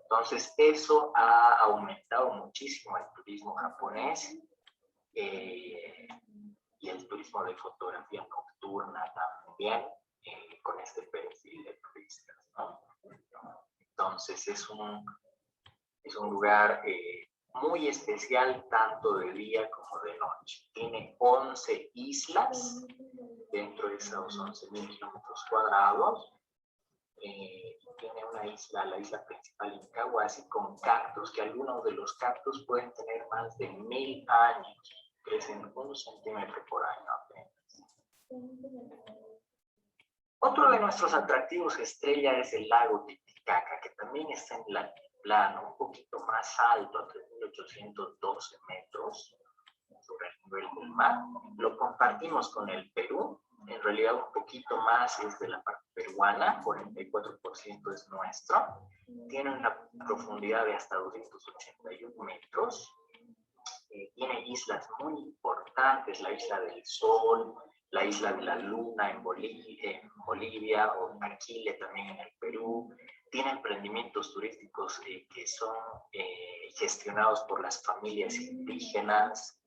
Entonces eso ha aumentado muchísimo el turismo japonés, y el turismo de fotografía nocturna también, con este perfil de turistas, ¿no? Entonces es un lugar muy especial tanto de día como de noche. Tiene 11 islas dentro de esos 11.000 kilómetros cuadrados. Tiene una isla, la isla principal Incahuasi, con cactus, que algunos de los cactus pueden tener más de 1000 años, crecen 1 centímetro por año apenas. Otro de nuestros atractivos estrella es el lago Titicaca, que también está en el altiplano, un poquito más alto, a 3.812 metros sobre el nivel del mar. Lo compartimos con el Perú. En realidad un poquito más es de la parte peruana, 44% es nuestro. Tiene una profundidad de hasta 281 metros. Tiene islas muy importantes, la Isla del Sol, la Isla de la Luna en Bolivia, o Aquile también en el Perú. Tiene emprendimientos turísticos que son gestionados por las familias indígenas.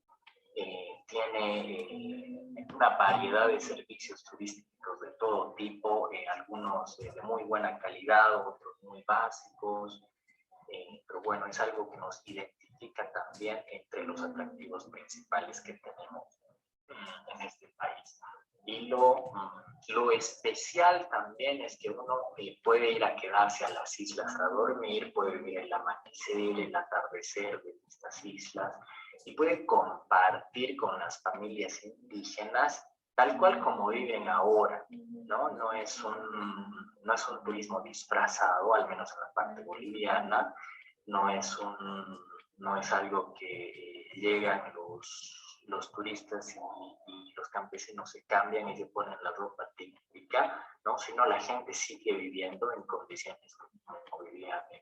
Tiene una variedad de servicios turísticos de todo tipo, algunos de muy buena calidad, otros muy básicos, pero bueno, es algo que nos identifica también entre los atractivos principales que tenemos en este país. Y lo especial también es que uno puede ir a quedarse a las islas a dormir, puede ver el amanecer, el atardecer de estas islas, y puede compartir con las familias indígenas tal cual como viven ahora, ¿no? No es un turismo disfrazado, al menos en la parte boliviana, no es algo que llegan los turistas y los campesinos se cambian y se ponen la ropa típica, ¿no? Sino la gente sigue viviendo en condiciones como vivían hace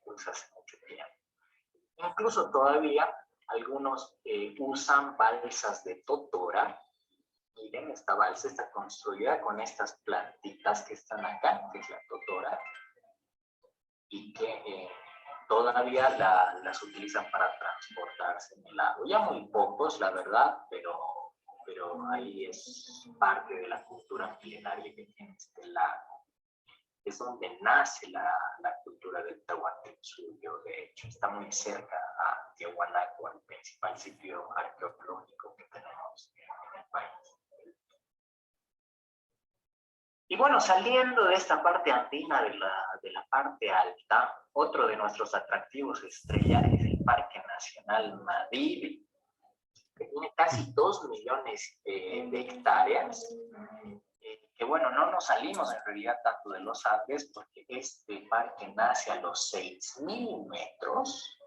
mucho tiempo. Incluso todavía algunos usan balsas de totora. Miren, esta balsa está construida con estas plantitas que están acá, que es la totora, y que todavía las utilizan para transportarse en el lago. Ya muy pocos, la verdad, pero ahí es parte de la cultura milenaria que tiene este lago. Es donde nace la cultura del Tahuantinsuyo. De hecho, está muy cerca a Tiahuanaco, el principal sitio arqueológico que tenemos en el país. Y bueno, saliendo de esta parte andina, de la parte alta, otro de nuestros atractivos estrella es el Parque Nacional Madrid, que tiene casi 2 millones de hectáreas. Que bueno, no nos salimos en realidad tanto de los Andes, porque este parque nace a los 6.000 metros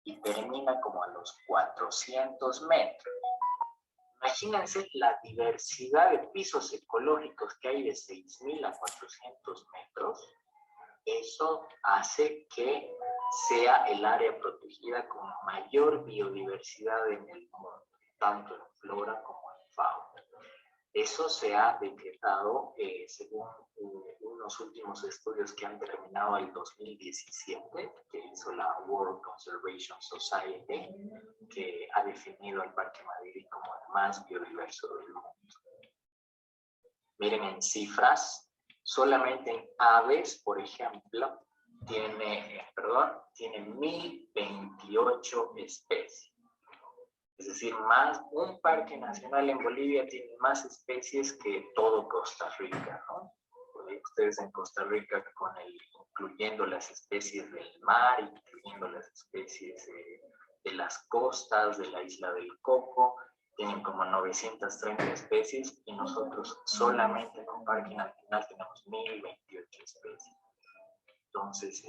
y termina como a los 400 metros. Imagínense la diversidad de pisos ecológicos que hay de 6.000 a 400 metros. Eso hace que sea el área protegida con mayor biodiversidad en el mundo, tanto en flora como en fauna. Eso se ha decretado según unos últimos estudios que han terminado el 2017, que hizo la World Conservation Society, que ha definido al Parque Madrid como el más biodiverso del mundo. Miren en cifras, solamente en aves, por ejemplo, tiene 1.028 especies. Es decir, un parque nacional en Bolivia tiene más especies que todo Costa Rica, ¿no? Ustedes en Costa Rica, incluyendo las especies del mar, incluyendo las especies de las costas, de la isla del Coco, tienen como 930 especies, y nosotros solamente en un parque nacional tenemos 1.028 especies. Entonces,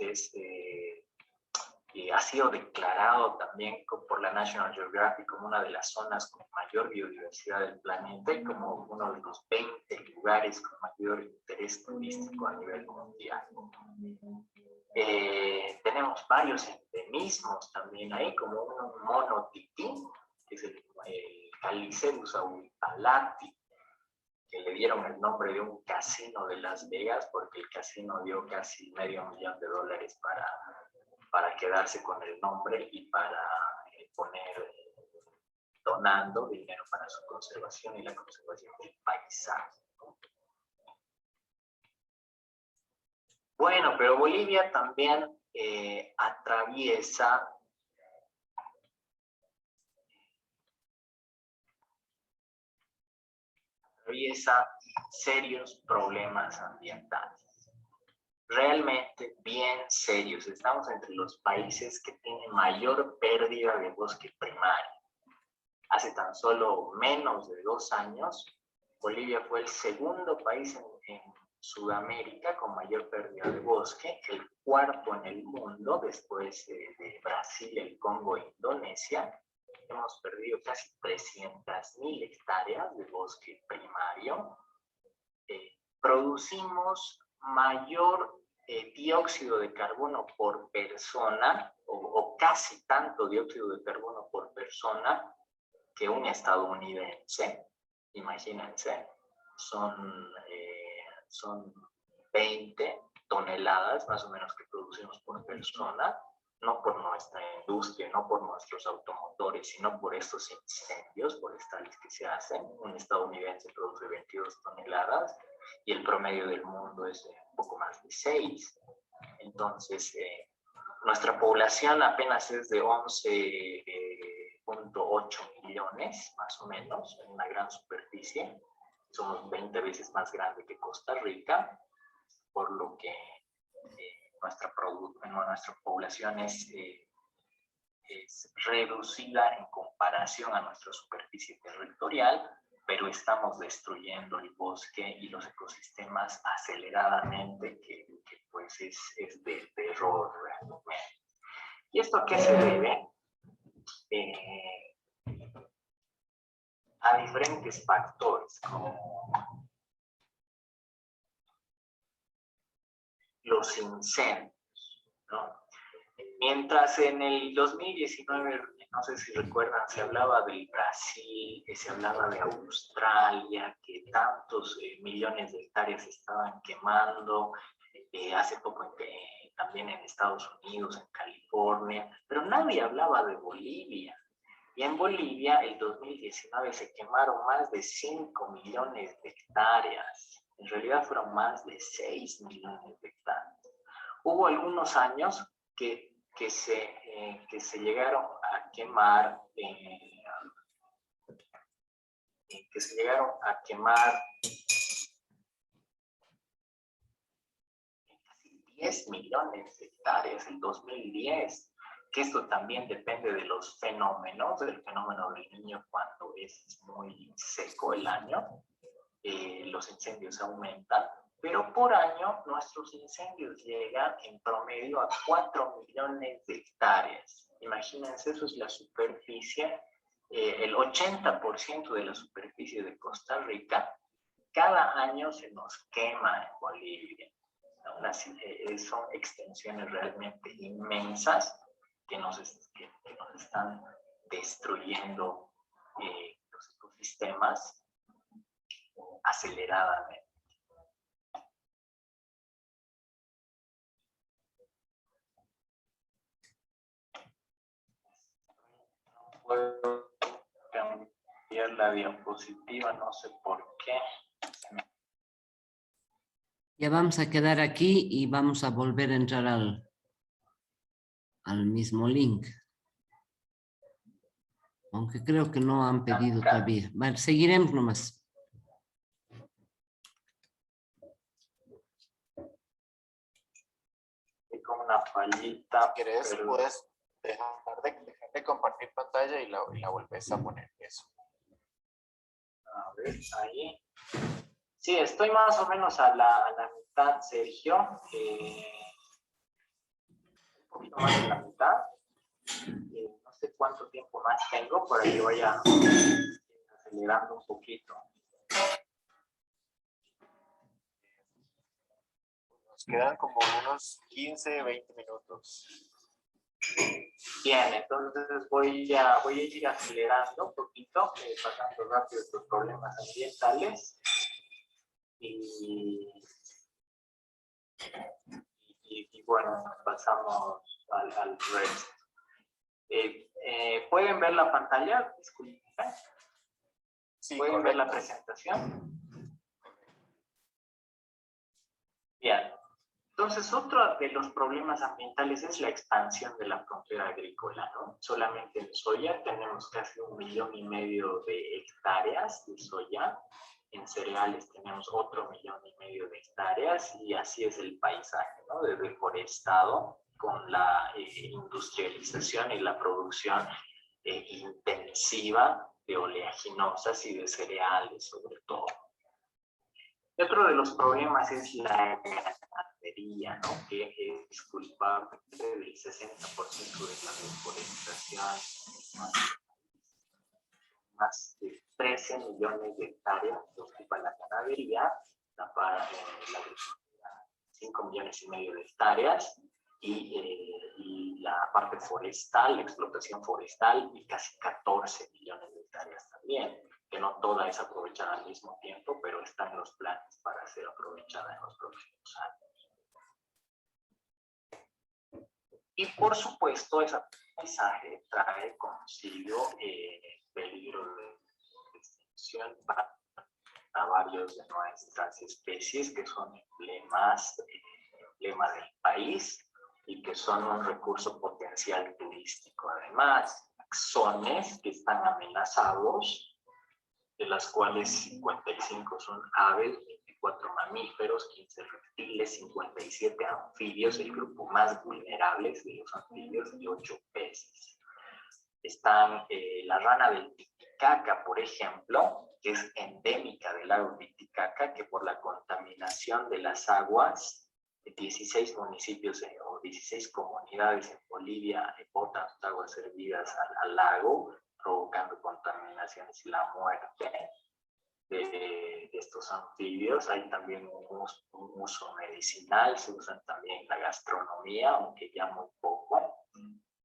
ha sido declarado también por la National Geographic como una de las zonas con mayor biodiversidad del planeta y como uno de los 20 lugares con mayor interés turístico a nivel mundial. Tenemos varios endemismos también ahí, como un mono tití, que es el Calicedus auripalati, que le dieron el nombre de un casino de Las Vegas porque el casino dio casi $500,000 para quedarse con el nombre y para donando dinero para su conservación y la conservación del paisaje. Bueno, pero Bolivia también atraviesa serios problemas ambientales. Realmente bien serios. Estamos entre los países que tienen mayor pérdida de bosque primario. Hace tan solo menos de 2 años, Bolivia fue el segundo país en Sudamérica con mayor pérdida de bosque, el cuarto en el mundo, después de Brasil, el Congo e Indonesia. Hemos perdido casi 300.000 hectáreas de bosque primario. Producimos mayor dióxido de carbono por persona, o casi tanto dióxido de carbono por persona, que un estadounidense. Imagínense, son 20 toneladas más o menos que producimos por persona, no por nuestra industria, no por nuestros automotores, sino por estos incendios forestales que se hacen. Un estadounidense produce 22 toneladas y el promedio del mundo es un poco más de 6. Entonces, nuestra población apenas es de 11.8 millones, más o menos, en una gran superficie. Somos 20 veces más grande que Costa Rica, por lo que nuestra población es reducida en comparación a nuestra superficie territorial, pero estamos destruyendo el bosque y los ecosistemas aceleradamente, que pues es de terror realmente. ¿Y esto a qué se debe? A diferentes factores, como los incendios, ¿no? Mientras en el 2019, no sé si recuerdan, se hablaba del Brasil, se hablaba de Australia, que tantos millones de hectáreas estaban quemando, hace poco también en Estados Unidos, en California, pero nadie hablaba de Bolivia. Y en Bolivia, el 2019, se quemaron más de 5 millones de hectáreas. En realidad fueron más de 6 millones de hectáreas. Hubo algunos años que se llegaron a quemar, casi 10 millones de hectáreas en 2010. Que esto también depende de los fenómenos, del fenómeno del Niño cuando es muy seco el año, los incendios aumentan, pero por año nuestros incendios llegan en promedio a 4 millones de hectáreas. Imagínense, eso es la superficie, el 80% de la superficie de Costa Rica. Cada año se nos quema en Bolivia. Son extensiones realmente inmensas que nos están destruyendo los ecosistemas aceleradamente. No puedo cambiar la diapositiva, no sé por qué. Ya vamos a quedar aquí y vamos a volver a entrar al mismo link. Aunque creo que no han pedido todavía. Vale, seguiremos nomás. Hay como una fallita. ¿Quieres? Puedes dejar de compartir pantalla y la vuelves a poner. Eso. A ver, ahí. Sí, estoy más o menos a la mitad, Sergio. Un poquito más de la mitad. No sé cuánto tiempo más tengo para que vaya acelerando un poquito. Nos quedan como unos 15, 20 minutos. Bien, entonces voy a ir acelerando un poquito, pasando rápido estos problemas ambientales. Y bueno, pasamos al resto. ¿Pueden ver la pantalla? Disculpen. Sí, ¿Pueden ver la presentación? Bien. Entonces, otro de los problemas ambientales es la expansión de la frontera agrícola, ¿no? Solamente en soya tenemos casi 1,5 millones de hectáreas de soya. En cereales tenemos otro 1,5 millones de hectáreas, y así es el paisaje, ¿no? De deforestado con la industrialización y la producción intensiva de oleaginosas y de cereales, sobre todo. Y otro de los problemas es la ganadería, ¿no? Que es culpable del 60% de la deforestación. Más de 13 millones de hectáreas que ocupa la ganadería, la 5,5 millones de hectáreas, y la parte forestal, la explotación forestal, y casi 14 millones de hectáreas también, que no toda es aprovechada al mismo tiempo, pero están los planes para ser aprovechada en los próximos años. Y por supuesto, ese paisaje trae consigo peligro de extinción para varios de nuestras especies, que son emblema del país y que son un recurso potencial turístico. Además, taxones que están amenazados, de las cuales 55 son aves, 24 mamíferos, 15 reptiles, 57 anfibios, el grupo más vulnerable de los anfibios, y 8 peces. Están la rana del Titicaca, por ejemplo, que es endémica del lago Titicaca, que por la contaminación de las aguas, 16 municipios o 16 comunidades en Bolivia botan sus aguas servidas al lago, provocando contaminaciones y la muerte de estos anfibios. Hay también un uso medicinal, se usan también en la gastronomía, aunque ya muy poco.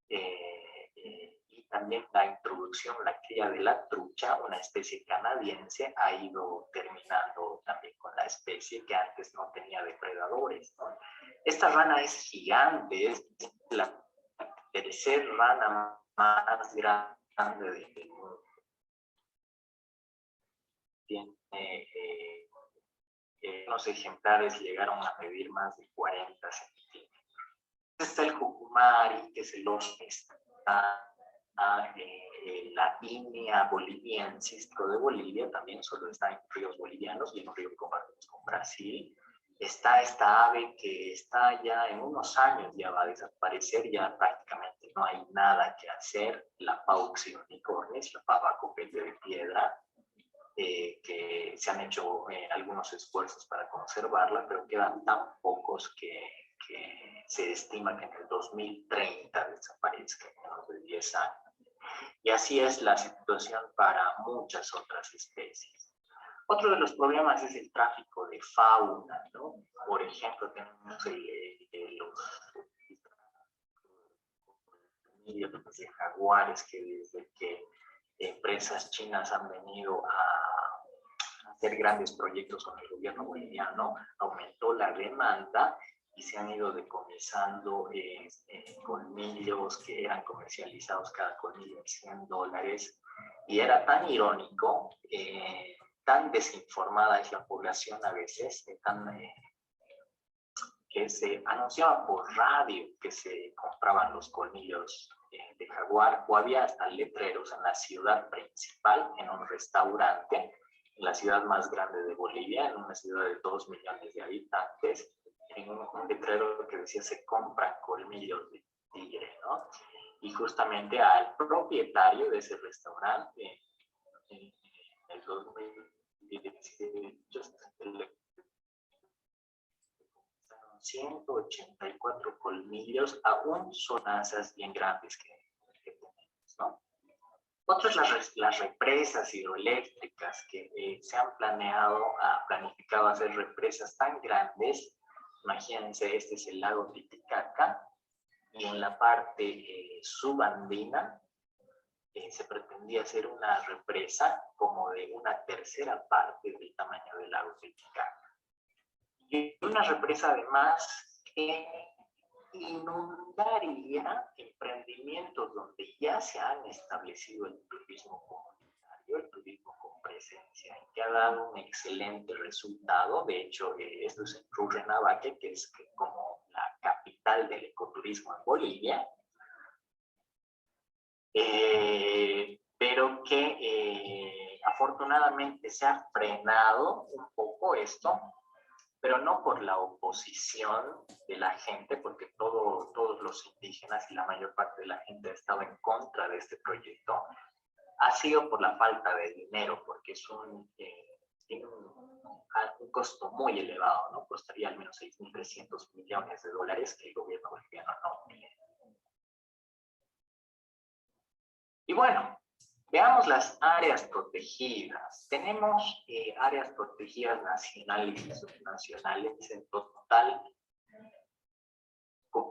Y también la introducción, la cría de la trucha, una especie canadiense, ha ido terminando también con la especie que antes no tenía depredadores, ¿no? Esta rana es gigante, es la tercera rana más grande del mundo. Tiene unos ejemplares llegaron a medir más de 40 centímetros. Está el jucumari, que es el oso, está la Inia boliviensis de Bolivia, también solo está en ríos bolivianos y en un río que compartimos con Brasil. Está esta ave que está ya en unos años, ya va a desaparecer, ya prácticamente no hay nada que hacer, la Paux unicornis, la pava copete de piedra, que se han hecho algunos esfuerzos para conservarla, pero quedan tan pocos que se estima que en el 2030 desaparezca, en menos de 10 años. Y así es la situación para muchas otras especies. Otro de los problemas es el tráfico de fauna, ¿no? Por ejemplo, tenemos los de jaguares, que desde que empresas chinas han venido a hacer grandes proyectos con el gobierno boliviano, aumentó la demanda y se han ido decomisando colmillos que eran comercializados cada colmillo en $100. Y era tan irónico, tan desinformada es la población a veces, que se anunciaba por radio que se compraban los colmillos de jaguar, o había hasta letreros en la ciudad principal, en un restaurante, en la ciudad más grande de Bolivia, en una ciudad de 2 millones de habitantes, en un letrero que decía se compran colmillos de tigre, ¿no? Y justamente al propietario de ese restaurante, en el 2018, 184 colmillos, aún son asas bien grandes que tenemos, ¿no? Otro es las represas hidroeléctricas, que se han planificado hacer represas tan grandes. Imagínense, este es el lago Titicaca, y en la parte subandina se pretendía hacer una represa como de una tercera parte del tamaño del lago Titicaca. Y una represa además que inundaría emprendimientos donde ya se han establecido el turismo comunitario, el turismo con presencia, que ha dado un excelente resultado. De hecho, esto es en Rurrenabaque, que es como capital del ecoturismo en Bolivia, pero que afortunadamente se ha frenado un poco esto, pero no por la oposición de la gente, porque todos los indígenas y la mayor parte de la gente ha estado en contra de este proyecto. Ha sido por la falta de dinero, porque tiene un costo muy elevado, ¿no? Costaría al menos 6.300 millones de dólares que el gobierno boliviano no tiene. Y bueno, veamos las áreas protegidas. Tenemos áreas protegidas nacionales y subnacionales en total,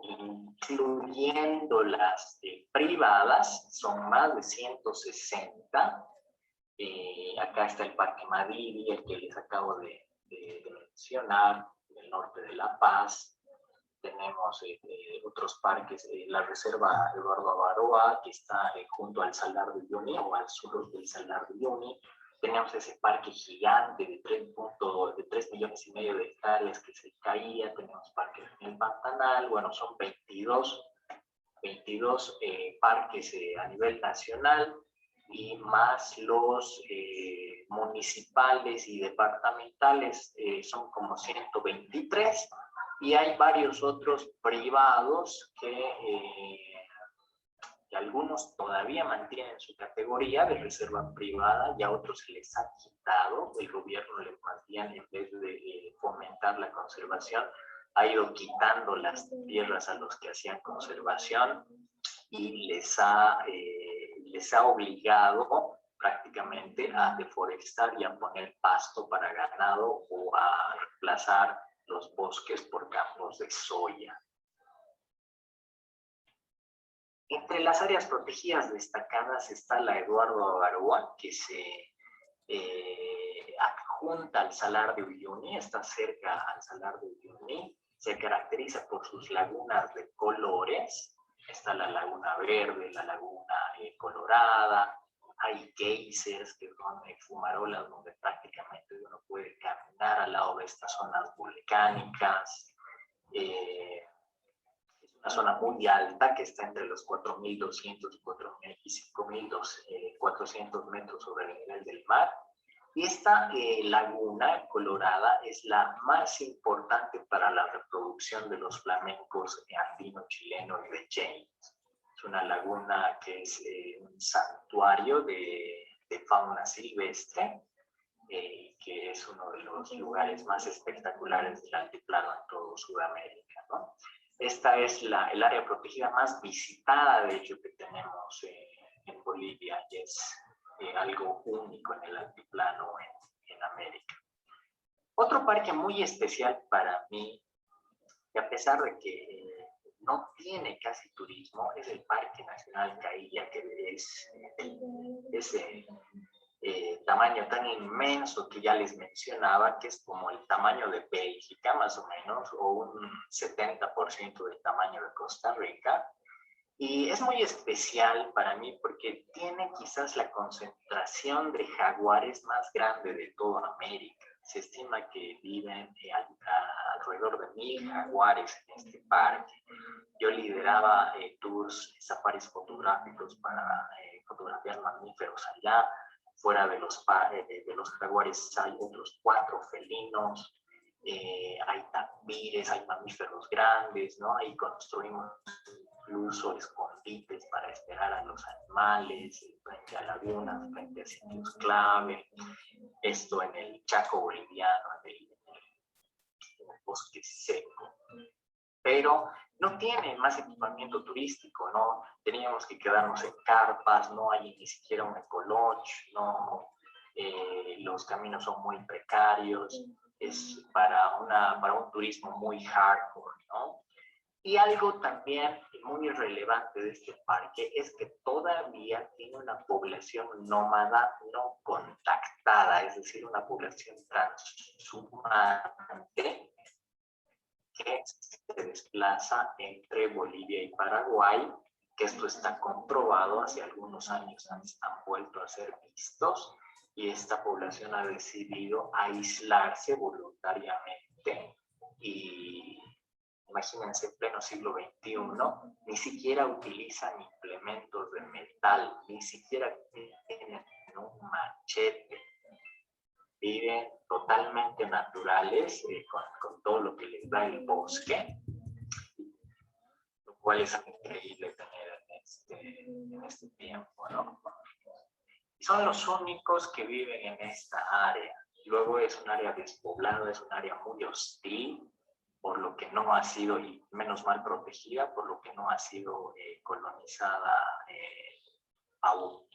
incluyendo las privadas, son más de 160. Acá está el Parque Madiri, el que les acabo de mencionar, en el norte de La Paz. Tenemos otros parques, la Reserva Eduardo Avaroa, que está junto al Salar de Uyuni, o al sur del Salar de Uyuni. Tenemos ese parque gigante de 3,5 millones de hectáreas que se caía. Tenemos parques en el Pantanal. Bueno, son 22 parques a nivel nacional, y más los municipales y departamentales son como 123. Y hay varios otros privados que algunos todavía mantienen su categoría de reserva privada, y a otros se les ha quitado. El gobierno más bien, en vez de fomentar la conservación, ha ido quitando las tierras a los que hacían conservación, y les ha obligado prácticamente a deforestar y a poner pasto para ganado, o a reemplazar los bosques por campos de soya. Entre las áreas protegidas destacadas está la Eduardo Avaroa, que se adjunta al Salar de Uyuni, está cerca al Salar de Uyuni. Se caracteriza por sus lagunas de colores. Está la laguna verde, la laguna colorada. Hay geysers, que son fumarolas donde prácticamente uno puede caminar al lado de estas zonas volcánicas. Es una zona muy alta que está entre los 4.200 y 5.400 metros sobre el nivel del mar. Y esta laguna colorada es la más importante para la reproducción de los flamencos andino-chilenos de James. Es una laguna que es un santuario de fauna silvestre, que es uno de los lugares más espectaculares del altiplano en todo Sudamérica, ¿no? Esta es el área protegida más visitada, de hecho, que tenemos en Bolivia, y es algo único en el altiplano en América. Otro parque muy especial para mí, que a pesar de que no tiene casi turismo, es el Parque Nacional Cailla, que es ese tamaño tan inmenso que ya les mencionaba, que es como el tamaño de Bélgica, más o menos, o un 70% del tamaño de Costa Rica. Y es muy especial para mí porque tiene quizás la concentración de jaguares más grande de toda América. Se estima que viven alrededor de 1.000 jaguares en este parque. Yo lideraba tours, safaris fotográficos para fotografiar mamíferos allá. Fuera de los jaguares hay otros 4 felinos, hay tapires, hay mamíferos grandes, ¿no? Ahí construimos incluso escondites para esperar a los animales, frente a lagunas, frente a sitios clave. Esto en el Chaco boliviano, en el bosque seco. Pero no tiene más equipamiento turístico, ¿no? Teníamos que quedarnos en carpas, no hay ni siquiera un ecolodge, no, los caminos son muy precarios, es para un turismo muy hardcore, ¿no? Y algo también muy relevante de este parque es que todavía tiene una población nómada no contactada, es decir, una población transhumante que se desplaza entre Bolivia y Paraguay, que esto está comprobado, hace algunos años han vuelto a ser vistos, y esta población ha decidido aislarse voluntariamente y imagínense, en pleno siglo XXI, ni siquiera utilizan implementos de metal, ni siquiera tienen un machete. Viven totalmente naturales, con todo lo que les da el bosque, lo cual es increíble tener en este tiempo, ¿no? Y son los únicos que viven en esta área. Luego es un área despoblada, es un área muy hostil, por lo que no ha sido, y menos mal protegida, por lo que no ha sido colonizada aún.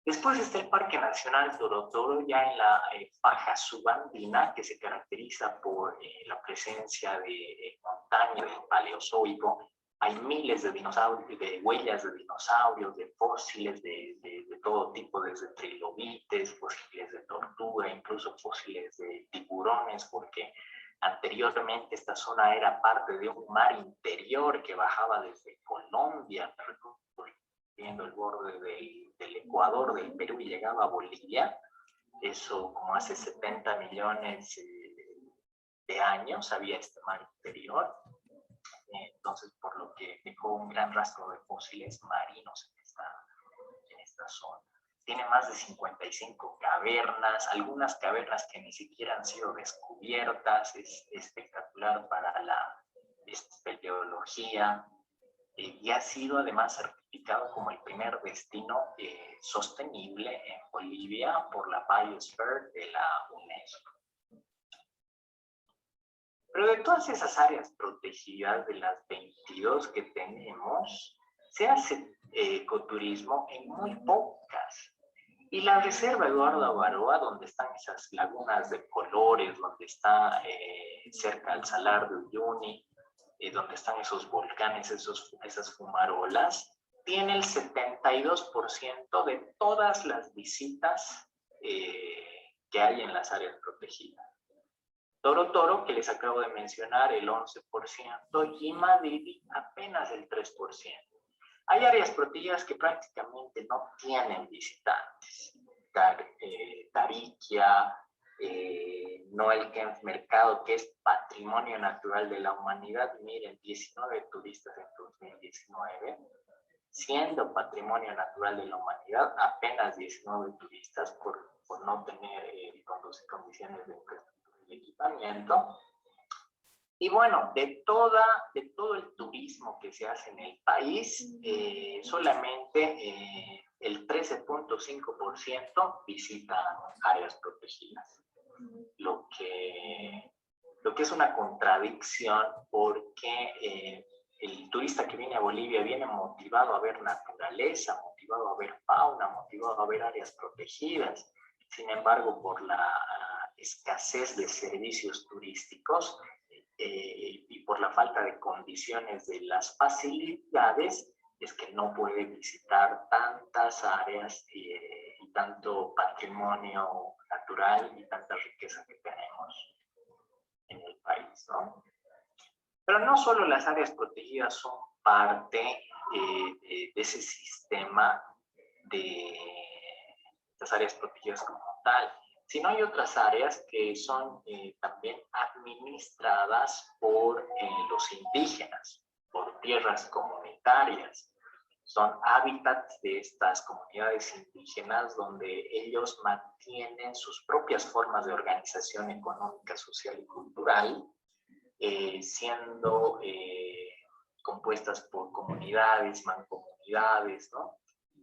Después está el Parque Nacional Toro Toro, ya en la faja subandina, que se caracteriza por la presencia de montañas del Paleozoico. Hay miles de dinosaurios, de huellas de dinosaurios, de fósiles de todo tipo, desde trilobites, fósiles de tortuga, incluso fósiles de tiburones, porque anteriormente esta zona era parte de un mar interior que bajaba desde Colombia, viendo el borde del Ecuador, del Perú, y llegaba a Bolivia. Eso como hace 70 millones de años había este mar interior. Entonces, por lo que dejó un gran rastro de fósiles marinos en esta zona. Tiene más de 55 cavernas, algunas cavernas que ni siquiera han sido descubiertas. Es espectacular para la espeleología. Y ha sido además certificado como el primer destino sostenible en Bolivia por la Biosphere de la UNESCO. Pero de todas esas áreas protegidas, de las 22 que tenemos, se hace ecoturismo en muy pocas. Y la Reserva Eduardo Avaroa, donde están esas lagunas de colores, donde está cerca al Salar de Uyuni, donde están esos volcanes, esas fumarolas, tiene el 72% de todas las visitas que hay en las áreas protegidas. Toro Toro, que les acabo de mencionar, el 11%, y Madrid apenas el 3%. Hay áreas protegidas que prácticamente no tienen visitantes. Tariquia, Noel Kempf Mercado, que es patrimonio natural de la humanidad. Miren, 19 turistas en 2019. Siendo patrimonio natural de la humanidad, apenas 19 turistas por no tener condiciones de infraestructura y equipamiento. Y bueno, de todo el turismo que se hace en el país, solamente el 13.5% visita áreas protegidas. Lo que es una contradicción, porque el turista que viene a Bolivia viene motivado a ver naturaleza, motivado a ver fauna, motivado a ver áreas protegidas. Sin embargo, por la escasez de servicios turísticos, y por la falta de condiciones de las facilidades, es que no puede visitar tantas áreas y tanto patrimonio natural y tanta riqueza que tenemos en el país, ¿no? Pero no solo las áreas protegidas son parte de ese sistema de las áreas protegidas como tal, sino hay otras áreas que son también administradas por los indígenas, por tierras comunitarias. Son hábitats de estas comunidades indígenas donde ellos mantienen sus propias formas de organización económica, social y cultural, siendo compuestas por comunidades, mancomunidades, ¿no?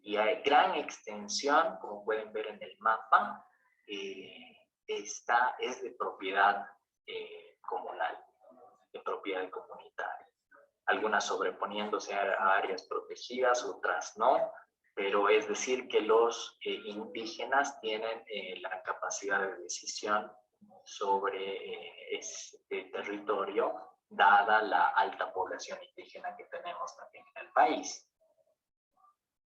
Y hay gran extensión, como pueden ver en el mapa, es de propiedad comunal, de propiedad comunitaria. Algunas sobreponiéndose a áreas protegidas, otras no, pero es decir que los indígenas tienen la capacidad de decisión sobre este territorio, dada la alta población indígena que tenemos también en el país.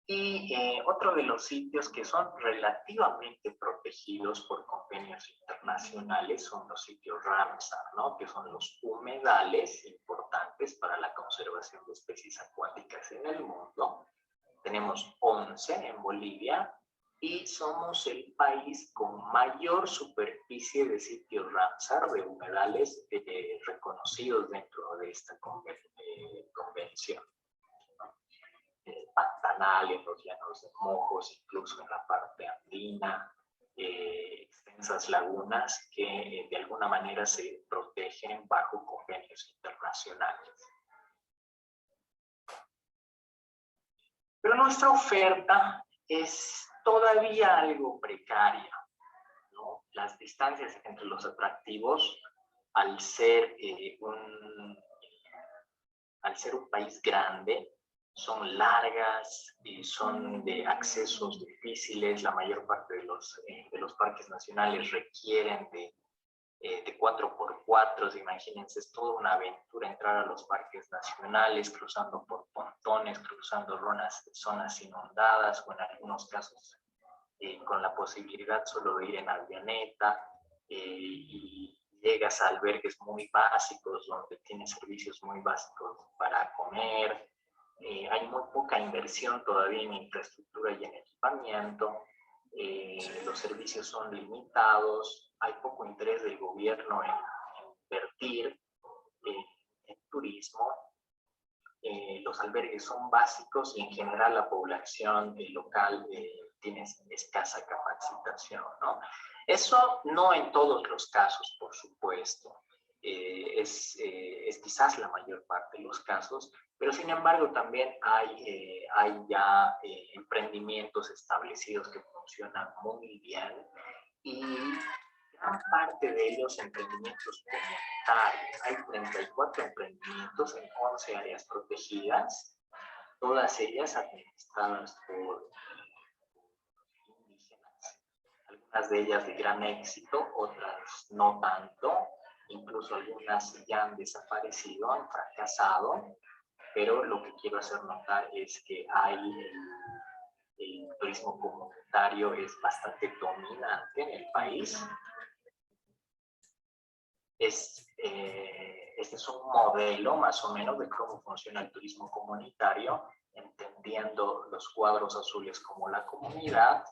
Y otro de los sitios que son relativamente protegidos por convenios internacionales son los sitios Ramsar, ¿no? Que son los humedales importantes para la conservación de especies acuáticas en el mundo. Tenemos 11 en Bolivia, y somos el país con mayor superficie de sitios Ramsar, de humedales reconocidos dentro de esta convención. Pantanal, en los llanos de Mojos, incluso en la parte andina, extensas lagunas que de alguna manera se protegen bajo convenios internacionales. Pero nuestra oferta es todavía algo precaria, ¿no? Las distancias entre los atractivos, al ser un país grande, son largas y son de accesos difíciles. La mayor parte de los parques nacionales requieren de 4x4, imagínense, es toda una aventura entrar a los parques nacionales, cruzando por pontones, cruzando zonas inundadas, o en algunos casos con la posibilidad solo de ir en avioneta, y llegas a albergues muy básicos, donde tienes servicios muy básicos para comer. Hay muy poca inversión todavía en infraestructura y en equipamiento. Los servicios son limitados, hay poco interés del gobierno en invertir en turismo. Los albergues son básicos y en general la población local tiene escasa capacitación, ¿no? Eso no en todos los casos, por supuesto. Es quizás la mayor parte de los casos, pero sin embargo también hay ya emprendimientos establecidos que funcionan muy bien, y gran parte de ellos emprendimientos comunitarios. Hay 34 emprendimientos en 11 áreas protegidas, todas ellas administradas por indígenas, algunas de ellas de gran éxito, otras no tanto, incluso algunas ya han desaparecido, han fracasado, pero lo que quiero hacer notar es que el turismo comunitario es bastante dominante en el país. Este es un modelo más o menos de cómo funciona el turismo comunitario, entendiendo los cuadros azules como la comunidad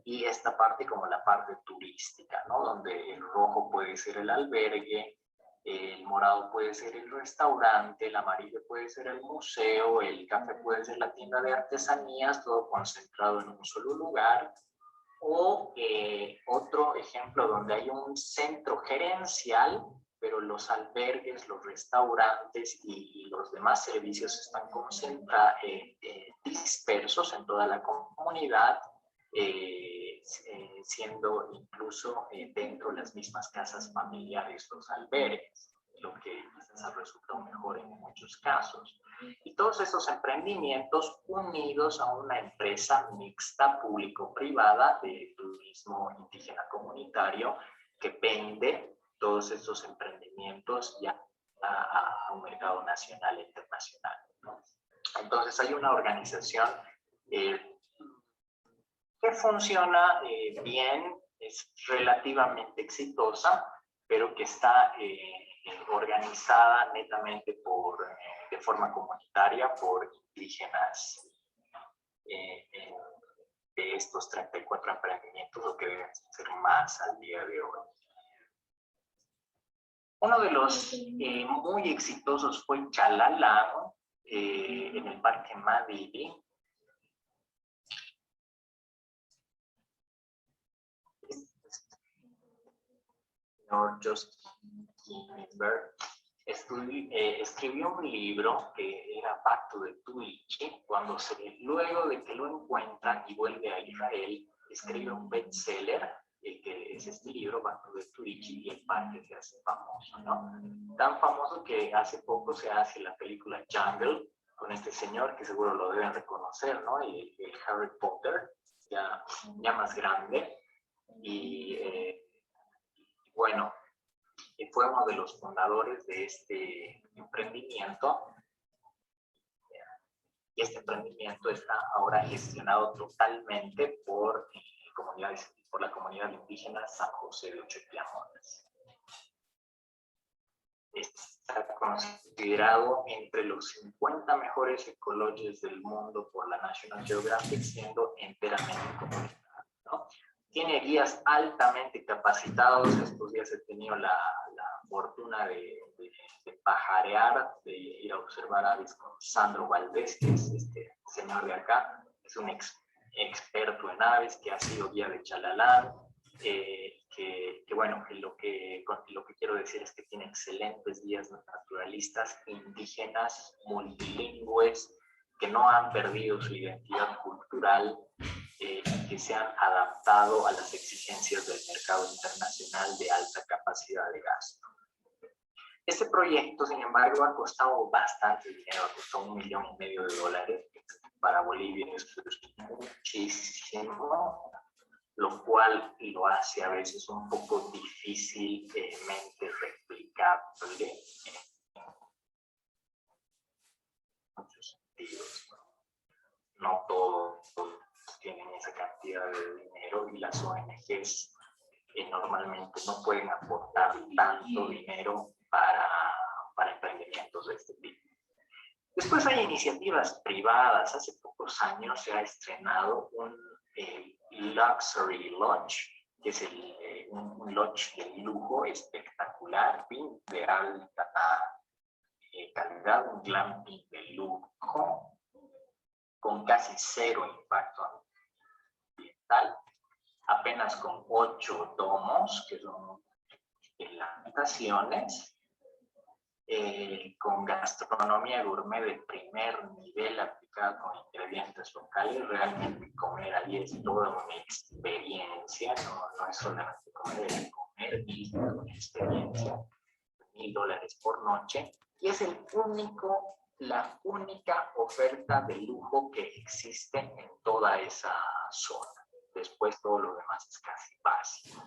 y esta parte como la parte turística, ¿no? Donde el rojo puede ser el albergue, el morado puede ser el restaurante, el amarillo puede ser el museo, el café puede ser la tienda de artesanías, todo concentrado en un solo lugar. O otro ejemplo donde hay un centro gerencial, pero los albergues, los restaurantes y los demás servicios están dispersos en toda la comunidad, siendo incluso dentro de las mismas casas familiares los albergues, lo que quizás ha resultado mejor en muchos casos. Y todos esos emprendimientos unidos a una empresa mixta público-privada de turismo indígena comunitario que vende todos estos emprendimientos ya a un mercado nacional e internacional, ¿no? Entonces hay una organización que funciona bien, es relativamente exitosa, pero que está organizada netamente de forma comunitaria por indígenas de estos 34 emprendimientos, lo que deben ser más al día de hoy. Uno de los muy exitosos fue Chalalán, en el Parque Madidi. Señor Justin Ginsberg escribió un libro que era Pacto de Tuichi. Luego de que lo encuentran y vuelve a Israel, escribe un bestseller, que es este libro, Pacto de Tuichi, y el parque se hace famoso, ¿no? Tan famoso que hace poco se hace la película Jungle, con este señor que seguro lo deben reconocer, ¿no? Y el Harry Potter, ya más grande. Y bueno, fue uno de los fundadores de este emprendimiento. Y este emprendimiento está ahora gestionado totalmente por la comunidad indígena San José de Ochoteamones. Está considerado entre los 50 mejores ecologies del mundo por la National Geographic, siendo enteramente comunitario. ¿no? Tiene guías altamente capacitados. Estos días he tenido la fortuna de pajarear, de ir a observar aves con Sandro Valdés, que es este señor de acá. Es un experto en aves, que ha sido guía de Chalalán, bueno, que lo que quiero decir es que tiene excelentes guías naturalistas indígenas, multilingües, que no han perdido su identidad cultural, que se han adaptado a las exigencias del mercado internacional de alta capacidad de gasto. Este proyecto, sin embargo, ha costado bastante dinero, ha costado $1,5 millones. Para Bolivia eso es muchísimo, lo cual lo hace a veces un poco difícilmente replicable en muchos sentidos. No todos tienen esa cantidad de dinero y las ONGs normalmente no pueden aportar tanto dinero para emprendimientos de este tipo. Después hay iniciativas privadas. Hace pocos años se ha estrenado un Luxury Lodge, que es un lodge de lujo espectacular, de alta calidad, un glamping de lujo, con casi cero impacto ambiental, apenas con 8 domos, que son habitaciones, con gastronomía gourmet de primer nivel aplicada con ingredientes locales. Realmente comer ahí es toda una experiencia, no es solamente comer, es comer y una experiencia. $1,000 por noche, y es la única oferta de lujo que existe en toda esa zona. Después todo lo demás es casi básico.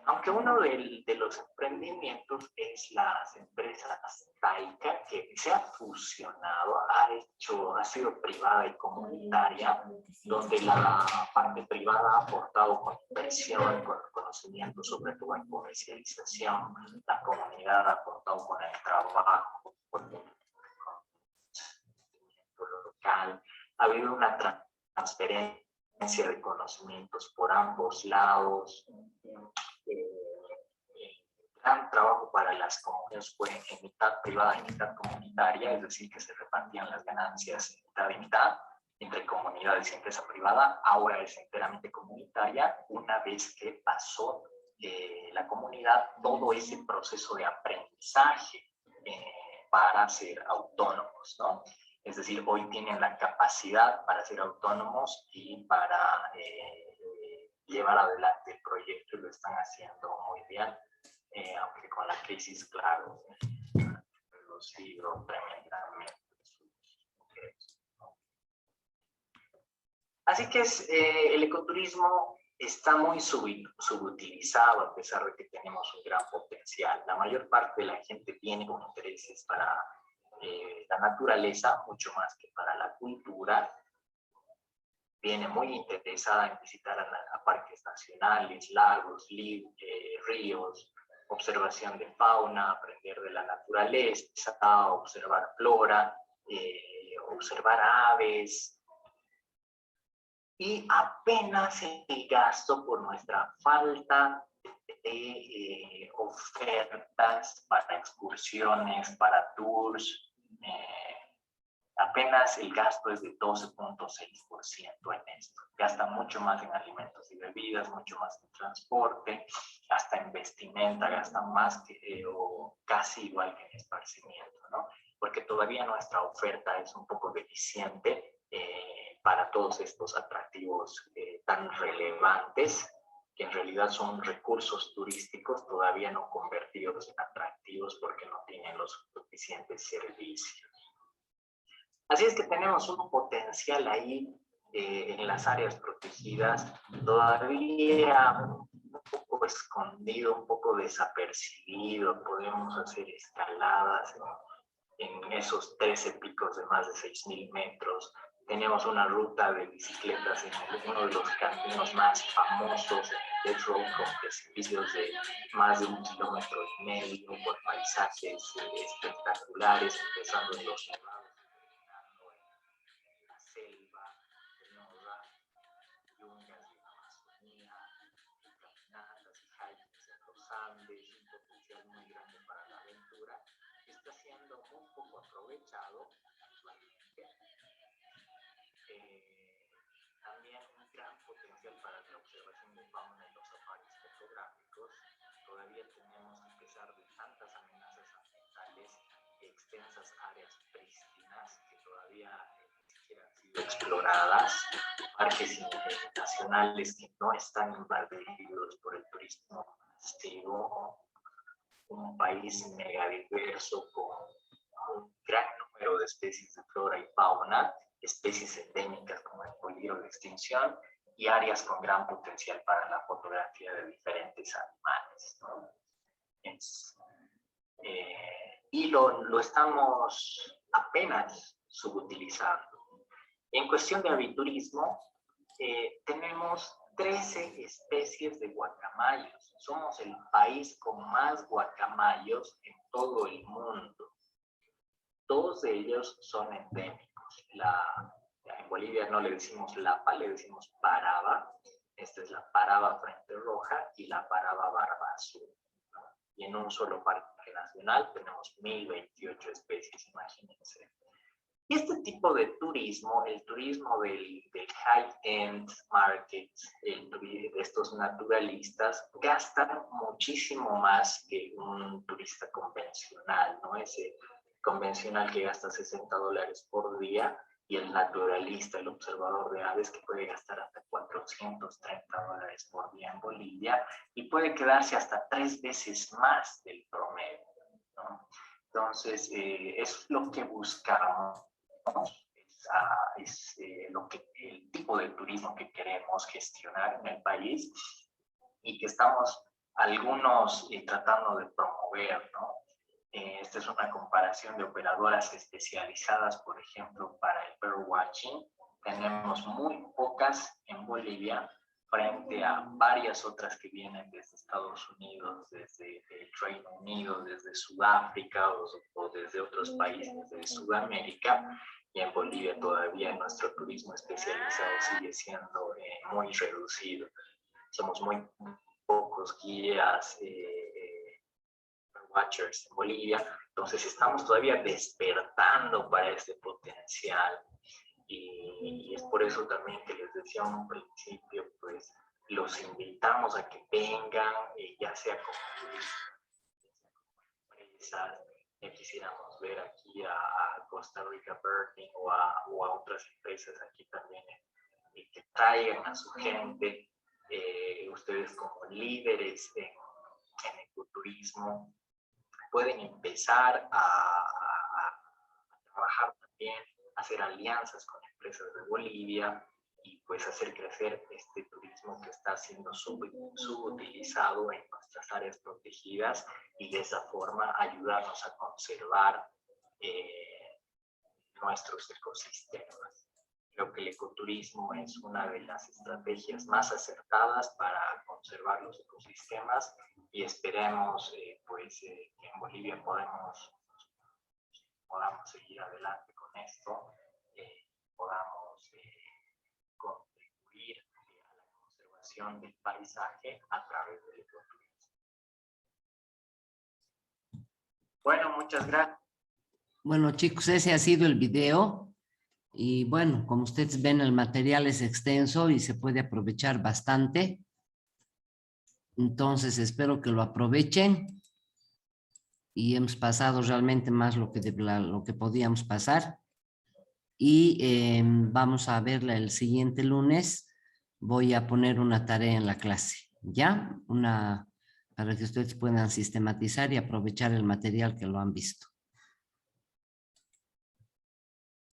Aunque uno de los emprendimientos es las empresas Taika, que se ha fusionado, ha sido privada y comunitaria, donde la parte privada ha aportado con inversión, con conocimiento, sobre todo en comercialización, la comunidad ha aportado con el trabajo, con el conocimiento local. Ha habido una transferencia de conocimientos por ambos lados. Gran trabajo para las comunidades fue en mitad privada y mitad comunitaria, es decir, que se repartían las ganancias mitad y mitad entre comunidades y empresa privada. Ahora es enteramente comunitaria, una vez que pasó la comunidad todo ese proceso de aprendizaje para ser autónomos, ¿no? Es decir, hoy tienen la capacidad para ser autónomos y para llevar adelante el proyecto, y lo están haciendo muy bien. Aunque con la crisis, claro, reducido tremendamente sus ingresos, ¿no? Así que el ecoturismo está muy subutilizado, a pesar de que tenemos un gran potencial. La mayor parte de la gente tiene con intereses para la naturaleza, mucho más que para la cultura. Viene muy interesada en visitar a parques nacionales, lagos, ríos, observación de fauna, aprender de la naturaleza, observar flora, observar aves. Y apenas el gasto por nuestra falta de ofertas para excursiones, para tours, apenas el gasto es de 12.6% en esto. Gasta mucho más en alimentos y bebidas, mucho más en transporte, hasta en vestimenta gasta más o casi igual que en esparcimiento, ¿no? Porque todavía nuestra oferta es un poco deficiente para todos estos atractivos tan relevantes, que en realidad son recursos turísticos todavía no convertidos en atractivos porque no tienen los suficientes servicios. Así es que tenemos un potencial ahí en las áreas protegidas, todavía un poco escondido, un poco desapercibido. Podemos hacer escaladas en esos 13 picos de más de 6.000 metros. Tenemos una ruta de bicicletas en uno de los caminos más famosos, el Death Road, con precipicios de más de 1,5 kilómetros, por paisajes espectaculares, empezando en los nevados, terminando en la selva, yungas aprovechado actualmente. También un gran potencial para la observación de fauna en los safaris fotográficos. Todavía tenemos, a pesar de tantas amenazas ambientales, extensas áreas prístinas que todavía ni siquiera han sido exploradas, parques nacionales que no están invadidos por el turismo masivo, un país megadiverso con un gran número de especies de flora y fauna, especies endémicas como el peligro de extinción y áreas con gran potencial para la fotografía de diferentes animales, ¿no? Y lo estamos apenas subutilizando. En cuestión de aviturismo, tenemos 13 especies de guacamayos. Somos el país con más guacamayos en todo el mundo. 2 de ellos son endémicos. En Bolivia no le decimos lapa, le decimos paraba. Esta es la paraba frente roja y la paraba barba azul, ¿no? Y en un solo parque nacional tenemos 1028 especies, imagínense. Y este tipo de turismo, el turismo del high-end market, de estos naturalistas, gasta muchísimo más que un turista convencional, ¿no? Ese convencional que gasta $60 por día, y el naturalista, el observador de aves, que puede gastar hasta $430 por día en Bolivia y puede quedarse hasta 3 veces más del promedio, ¿no? Entonces, es lo que buscamos, es el tipo de turismo que queremos gestionar en el país y que estamos algunos tratando de promover, ¿no? Esta es una comparación de operadoras especializadas, por ejemplo, para el birdwatching. Tenemos muy pocas en Bolivia frente a varias otras que vienen desde Estados Unidos, desde el Reino Unido, desde Sudáfrica o desde otros países de Sudamérica. Y en Bolivia todavía nuestro turismo especializado sigue siendo muy reducido. Somos muy pocos guías, watchers en Bolivia, entonces estamos todavía despertando para este potencial y es por eso también que les decía en un principio, pues los invitamos a que vengan, ya sea como empresas, quisiéramos ver aquí a Costa Rica Birding o a otras empresas aquí también que traigan a su gente, ustedes como líderes en ecoturismo, pueden empezar a trabajar también, hacer alianzas con empresas de Bolivia y pues hacer crecer este turismo que está siendo subutilizado en nuestras áreas protegidas y de esa forma ayudarnos a conservar nuestros ecosistemas. Creo que el ecoturismo es una de las estrategias más acertadas para conservar los ecosistemas y esperemos que en Bolivia podamos seguir adelante con esto, podamos contribuir a la conservación del paisaje a través del ecoturismo. Bueno, muchas gracias. Bueno, chicos, ese ha sido el video. Y bueno, como ustedes ven, el material es extenso y se puede aprovechar bastante. Entonces, espero que lo aprovechen. Y hemos pasado realmente más lo que podíamos pasar. Y vamos a verla el siguiente lunes. Voy a poner una tarea en la clase, ¿ya? Para que ustedes puedan sistematizar y aprovechar el material que lo han visto.